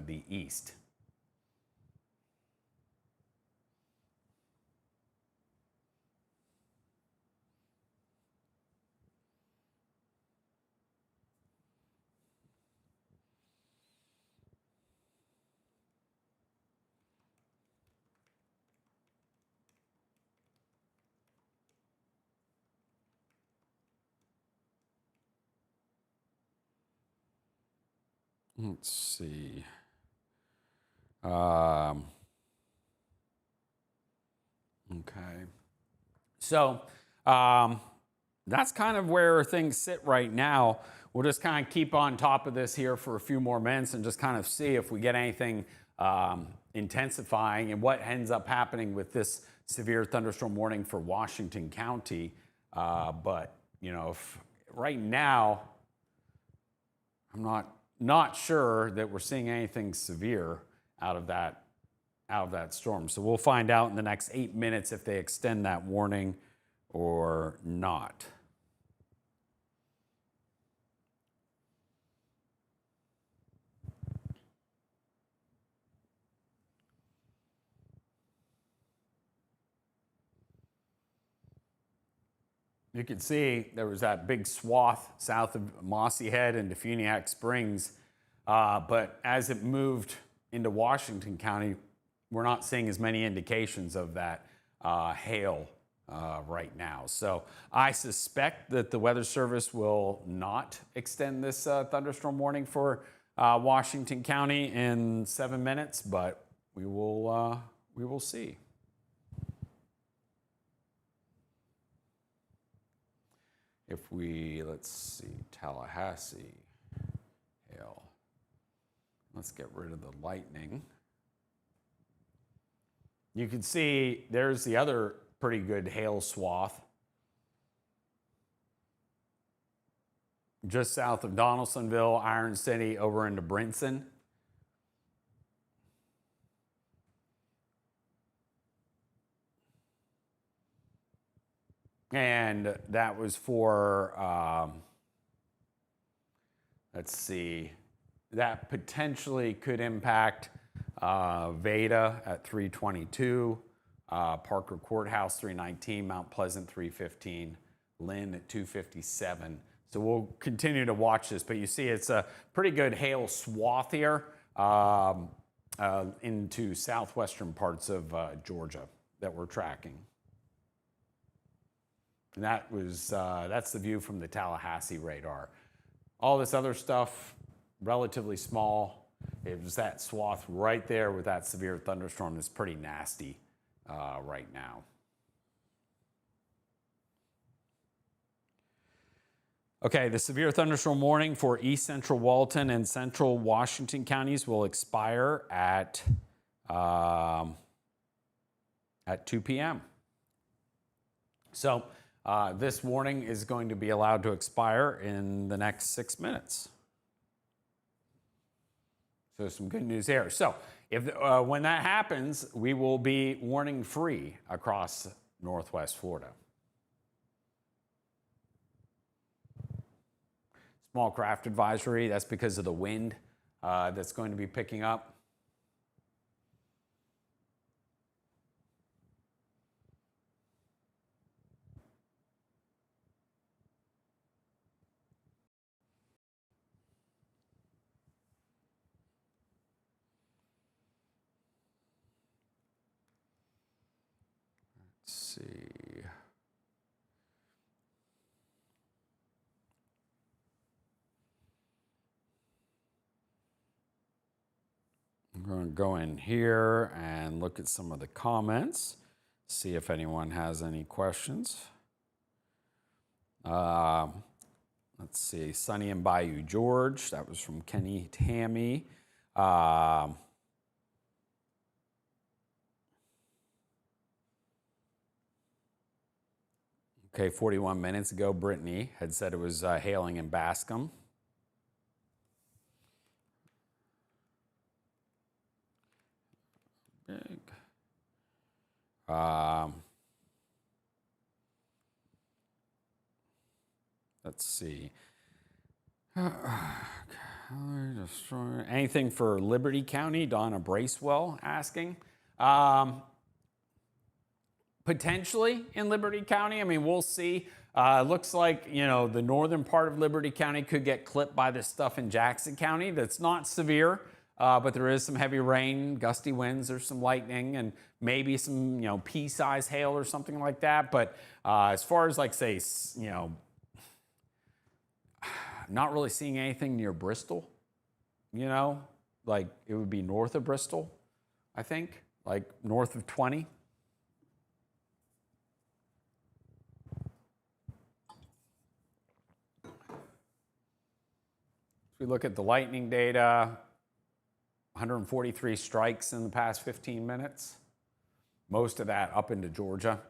the east. Let's see. Okay. So that's kind of where things sit right now. We'll just kind of keep on top of this here for a few more minutes and just kind of see if we get anything intensifying and what ends up happening with this severe thunderstorm warning for Washington County. But, if right now, I'm not sure that we're seeing anything severe out of that storm. So we'll find out in the next 8 minutes if they extend that warning or not. You can see there was that big swath south of Mossy Head and Defuniak Springs, but as it moved into Washington County, we're not seeing as many indications of that hail right now. So I suspect that the Weather Service will not extend this thunderstorm warning for Washington County in 7 minutes, but we will see. If let's see, Tallahassee, hail. Let's get rid of the lightning. You can see there's the other pretty good hail swath. Just south of Donaldsonville, Iron City, over into Brinson. And that was for, let's see, that potentially could impact Veda at 322, Parker Courthouse 319, Mount Pleasant 315, Lynn at 257. So we'll continue to watch this, but you see it's a pretty good hail swath here into southwestern parts of Georgia that we're tracking. And that's the view from the Tallahassee radar. All this other stuff, relatively small. It was that swath right there with that severe thunderstorm that's pretty nasty right now. Okay, the severe thunderstorm warning for east central Walton and central Washington counties will expire at 2 p.m. So this warning is going to be allowed to expire in the next 6 minutes. So some good news there. So if when that happens, we will be warning free across Northwest Florida. Small craft advisory, that's because of the wind that's going to be picking up. Let's see. I'm going to go in here and look at some of the comments, see if anyone has any questions. Let's see, Sunny and Bayou George, that was from Kenny Tammy. Okay, 41 minutes ago, Brittany had said it was hailing in Bascom. Big. Let's see. Anything for Liberty County? Donna Bracewell asking. Potentially in Liberty County. I mean, we'll see. Looks like, you know, the northern part of Liberty County could get clipped by this stuff in Jackson County. That's not severe, but there is some heavy rain, gusty winds, there's some lightning, and maybe some, you know, pea-sized hail or something like that. But as far as, like, say, you know, not really seeing anything near Bristol, you know, like it would be north of Bristol, I think, like north of 20. We look at the lightning data, 143 strikes in the past 15 minutes, most of that up into Georgia.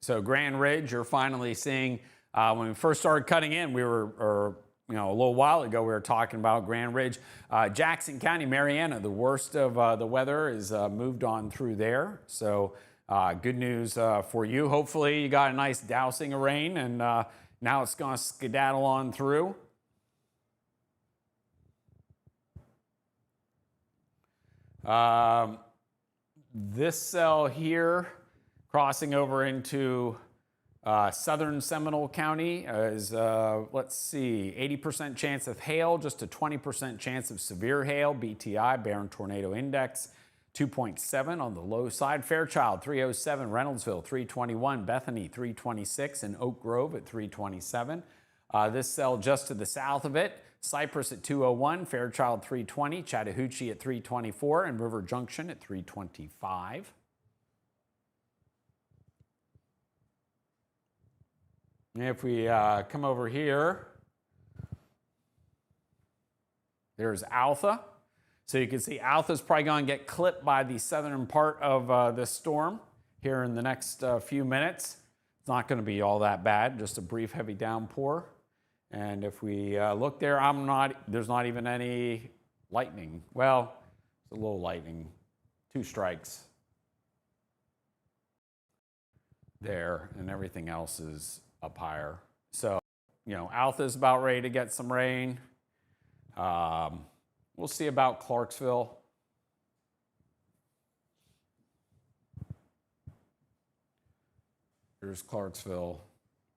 So Grand Ridge, you're finally seeing, when we first started cutting in, we were, you know, a little while ago, we were talking about Grand Ridge. Jackson County, Marietta, the worst of the weather is moved on through there. So good news for you. Hopefully you got a nice dousing of rain, and now it's going to skedaddle on through. This cell here, crossing over into southern Seminole County is, let's see, 80% chance of hail, just a 20% chance of severe hail. BTI, Barron Tornado Index, 2.7 on the low side. Fairchild, 307. Reynoldsville, 321. Bethany, 326. And Oak Grove at 327. This cell just to the south of it, Cypress at 201. Fairchild, 320. Chattahoochee at 324. And River Junction at 325. If we come over here, there's Alpha. So you can see Alpha's probably going to get clipped by the southern part of this storm here in the next few minutes. It's not going to be all that bad, just a brief heavy downpour. And if we look there, there's not even any lightning. Well, it's a little lightning, 2 strikes there, and everything else is up higher. So, you know, Alpha's about ready to get some rain. We'll see about Clarksville. There's Clarksville,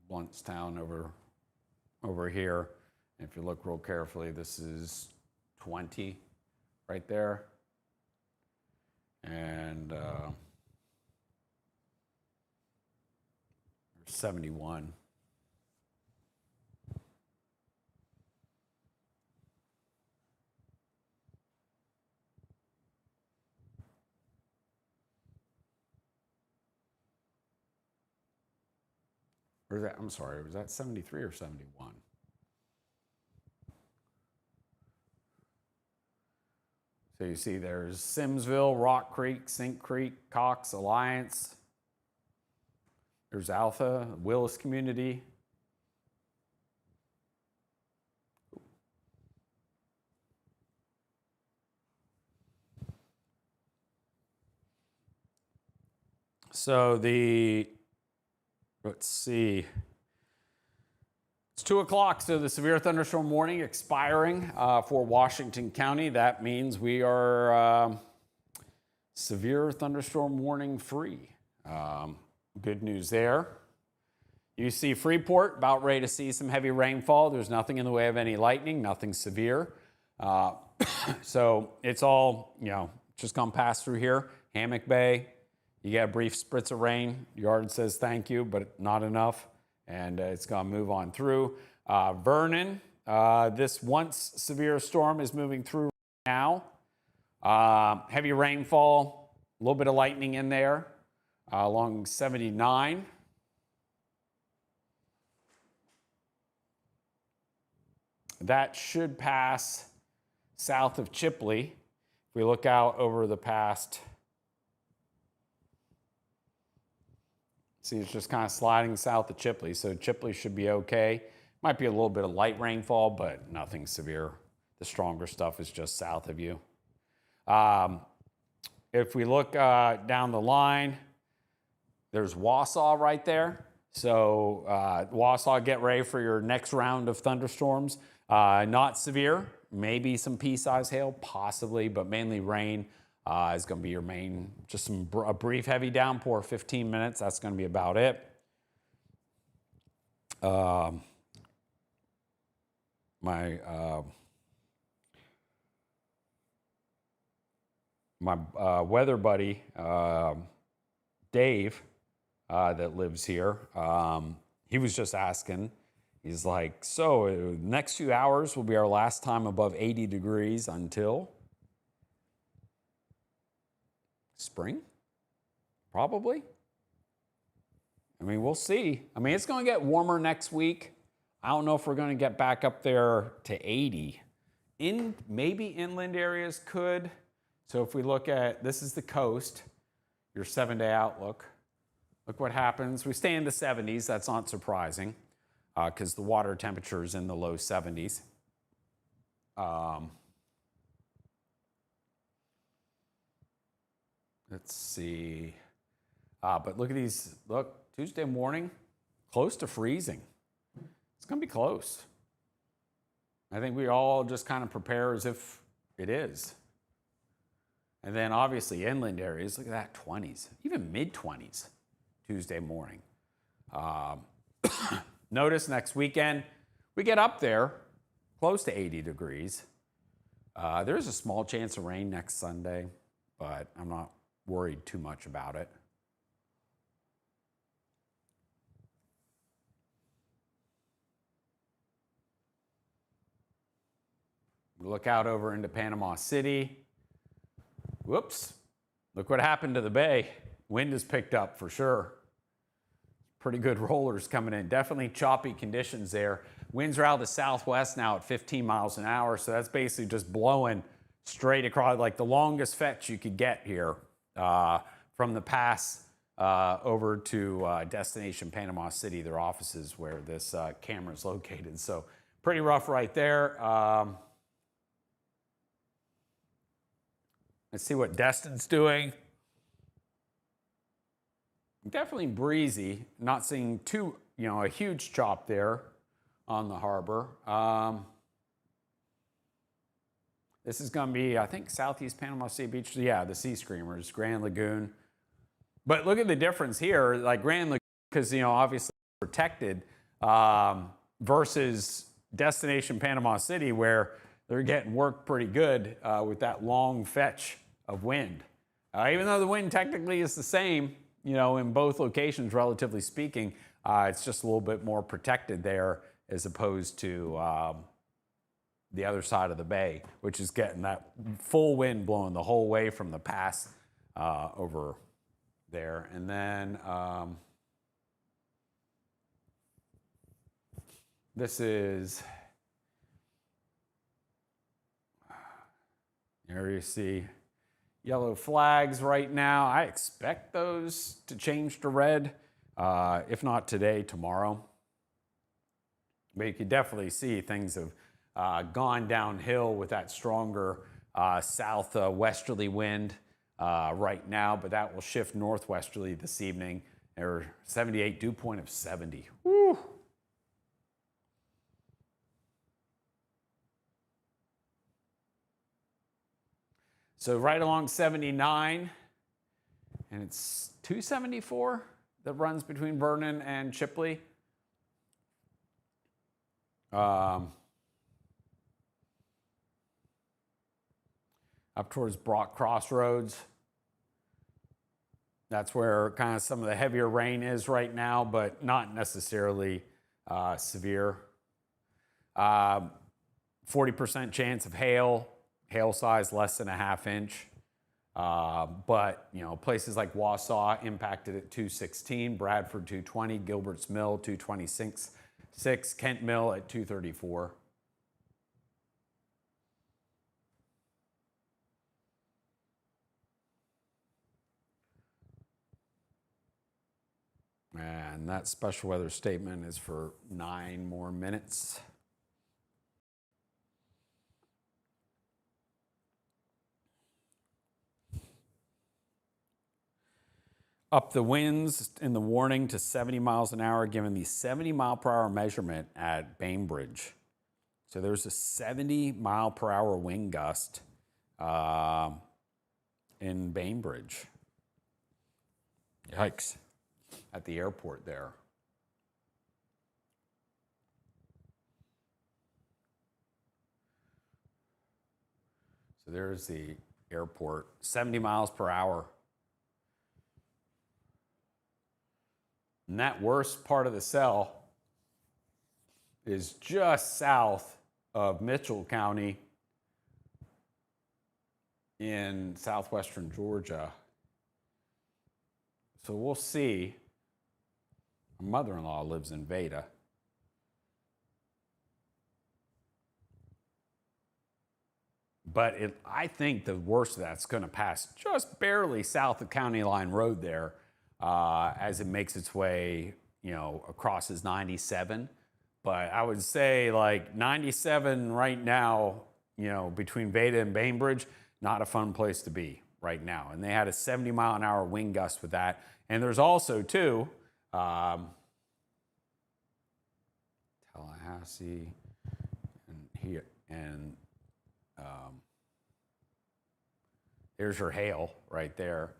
Bluntstown over here. And if you look real carefully, this is 20 right there. And there's 71. Or is that, I'm sorry, was that 73 or 71? So you see there's Simsville, Rock Creek, Sink Creek, Cox, Alliance. There's Alpha, Willis Community. So let's see. It's 2 o'clock, so the severe thunderstorm warning expiring for Washington County. That means we are severe thunderstorm warning free. Good news there. You see Freeport, about ready to see some heavy rainfall. There's nothing in the way of any lightning, nothing severe. So it's all, just gonna pass through here. Hammock Bay, you get a brief spritz of rain. Yard says thank you, but not enough. And it's going to move on through. Vernon, this once severe storm is moving through now. Heavy rainfall, a little bit of lightning in there along 79. That should pass south of Chipley. If we look out over the past, see, it's just kind of sliding south of Chipley, so Chipley should be okay. Might be a little bit of light rainfall, but nothing severe. The stronger stuff is just south of you. If we look down the line, there's Wausau right there. So Wausau, get ready for your next round of thunderstorms. Not severe, maybe some pea-sized hail, possibly, but mainly rain. Is going to be your main, just a brief heavy downpour, 15 minutes. That's going to be about it. My weather buddy, Dave, that lives here, he was just asking, he's like, so next few hours will be our last time above 80 degrees until spring, probably. I mean, we'll see. I mean, it's going to get warmer next week. I don't know if we're going to get back up there to 80. Maybe inland areas could. So if we look at, this is the coast, your 7-day outlook. Look what happens. We stay in the 70s. That's not surprising because the water temperature is in the low 70s. Let's see. But look at these. Look, Tuesday morning, close to freezing. It's going to be close. I think we all just kind of prepare as if it is. And then obviously inland areas, look at that, 20s, even mid-20s Tuesday morning. Notice next weekend, we get up there close to 80 degrees. There's a small chance of rain next Sunday, but I'm not worried too much about it. We look out over into Panama City. Whoops, look what happened to the bay. Wind has picked up for sure. Pretty good rollers coming in. Definitely choppy conditions there. Winds are out of the southwest now at 15 miles an hour, so that's basically just blowing straight across, like the longest fetch you could get here. From the pass over to destination Panama City, their offices where this camera is located. So pretty rough right there. Let's see what Destin's doing. Definitely breezy. Not seeing a huge chop there on the harbor. This is going to be, I think, Southeast Panama City Beach. Yeah, the Sea Screamers, Grand Lagoon. But look at the difference here. Like Grand Lagoon because, you know, obviously protected versus destination Panama City, where they're getting worked pretty good with that long fetch of wind. Even though the wind technically is the same, you know, in both locations, relatively speaking, it's just a little bit more protected there as opposed to the other side of the bay, which is getting that full wind blowing the whole way from the pass over there. And then this is, there you see yellow flags right now. I expect those to change to red, if not today, tomorrow. But you can definitely see things have gone downhill with that stronger southwesterly wind right now, but that will shift northwesterly this evening. There 78, dew point of 70. Woo! So right along 79, and it's 274 that runs between Vernon and Chipley. Up towards Brock Crossroads. That's where kind of some of the heavier rain is right now, but not necessarily severe. 40% chance of hail. Hail size less than a ½ inch. But, you know, places like Wausau impacted at 216, Bradford 220, Gilbert's Mill 226, Kent Mill at 234. And that special weather statement is for 9 more minutes. Up the winds in the warning to 70 miles an hour, given the 70 mile per hour measurement at Bainbridge. So there's a 70 mile per hour wind gust in Bainbridge. Yikes. At the airport there. So there's the airport, 70 miles per hour. And that worst part of the cell is just south of Mitchell County in southwestern Georgia. So we'll see. My mother-in-law lives in Veda. But I think the worst of that's going to pass just barely south of County Line Road there as it makes its way, you know, across as 97. But I would say like 97 right now, you know, between Veda and Bainbridge, not a fun place to be right now. And they had a 70 mile an hour wind gust with that. And there's also, too, Tallahassee and here, and here's your hail right there.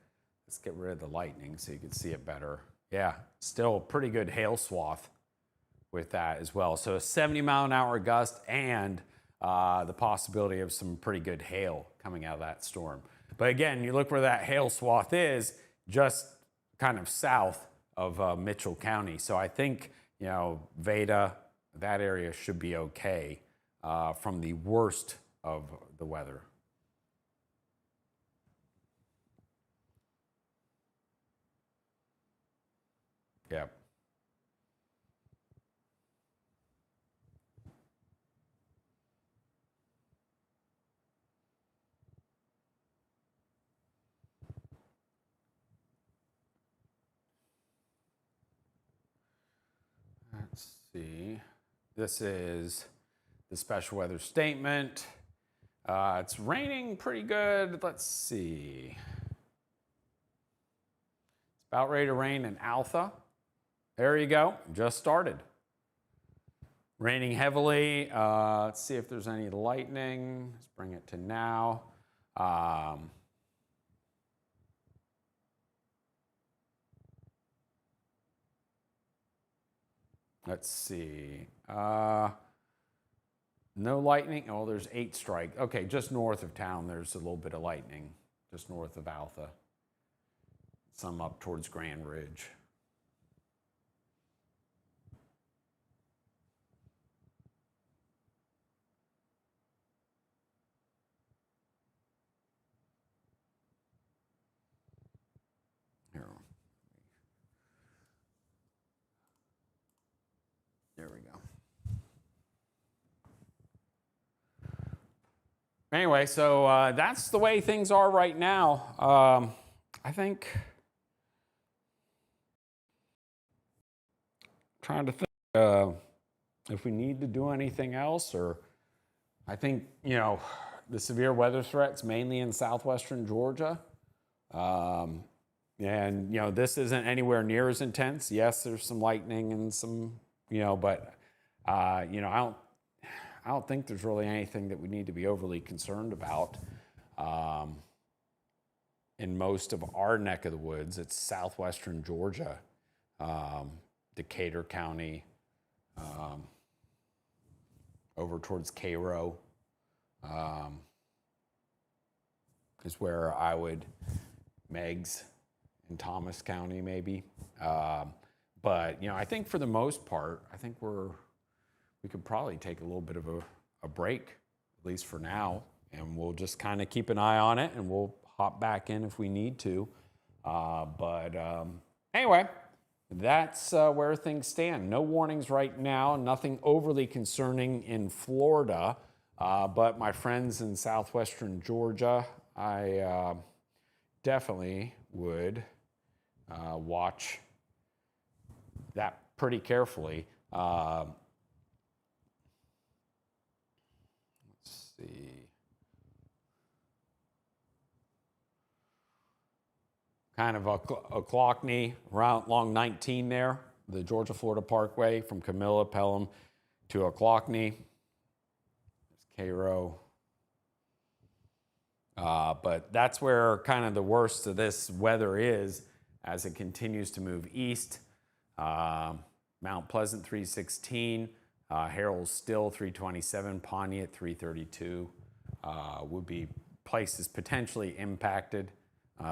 Let's get rid of the lightning so you can see it better. Yeah, still a pretty good hail swath with that as well. So a 70 mile an hour gust and the possibility of some pretty good hail coming out of that storm. But again, you look where that hail swath is, just kind of south of Mitchell County. So I think, you know, Veda, that area should be okay from the worst of the weather. Yep. Let's see. This is the special weather statement. It's raining pretty good. Let's see. It's about ready to rain in Alpha. There you go. Just started. Raining heavily. Let's see if there's any lightning. Let's bring it to now. Let's see. No lightning. Oh, there's 8 strike. Okay, just north of town, there's a little bit of lightning, just north of Alpha. Some up towards Grand Ridge. Here. There we go. Anyway, so that's the way things are right now. I think, trying to think if we need to do anything else, or I think, you know, the severe weather threats mainly in southwestern Georgia. And, you know, this isn't anywhere near as intense. Yes, there's some lightning and some, you know, but, you know, I don't think there's really anything that we need to be overly concerned about. In most of our neck of the woods, it's southwestern Georgia, Decatur County, over towards Cairo, is where I would, Meigs in Thomas County maybe. But, you know, I think for the most part, I think we could probably take a little bit of a break, at least for now, and we'll just kind of keep an eye on it, and we'll hop back in if we need to. Anyway, that's where things stand. No warnings right now, nothing overly concerning in Florida, but my friends in southwestern Georgia, I definitely would watch that pretty carefully. See. Kind of a Clockney around along 19 there, the Georgia-Florida Parkway from Camilla, Pelham to Clockney. There's Cairo. But that's where kind of the worst of this weather is as it continues to move east. Mount Pleasant 316. Harold's Still 327, Pontiac 332 would be places potentially impacted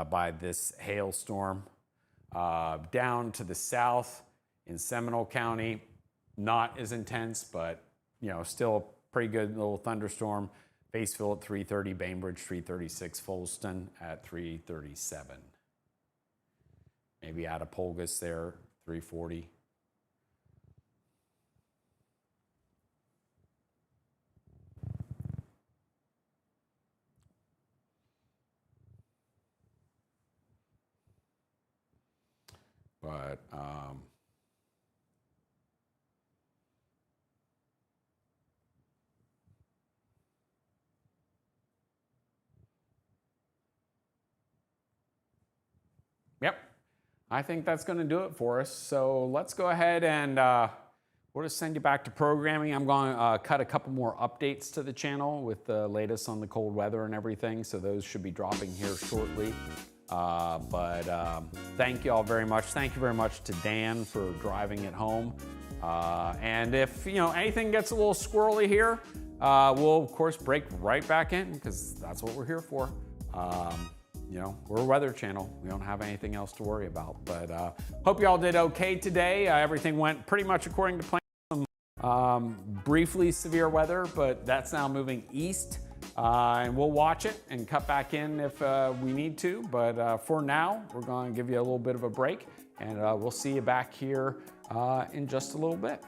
by this hailstorm. Down to the south in Seminole County, not as intense, but you know, still a pretty good little thunderstorm. Batesville at 330, Bainbridge 336, Folston at 337. Maybe Attapulgis there, 340. But yep, I think that's going to do it for us. So let's go ahead and we'll just send you back to programming. I'm going to cut a couple more updates to the channel with the latest on the cold weather and everything. So those should be dropping here shortly. Thank you all very much. Thank you very much to Dan for driving it home. And if you know anything gets a little squirrely here, we'll of course break right back in because that's what we're here for. You know, we're a weather channel. We don't have anything else to worry about. But hope you all did okay today. Everything went pretty much according to plan. Some briefly severe weather, but that's now moving east. And we'll watch it and cut back in if we need to. But for now, we're going to give you a little bit of a break, and we'll see you back here in just a little bit.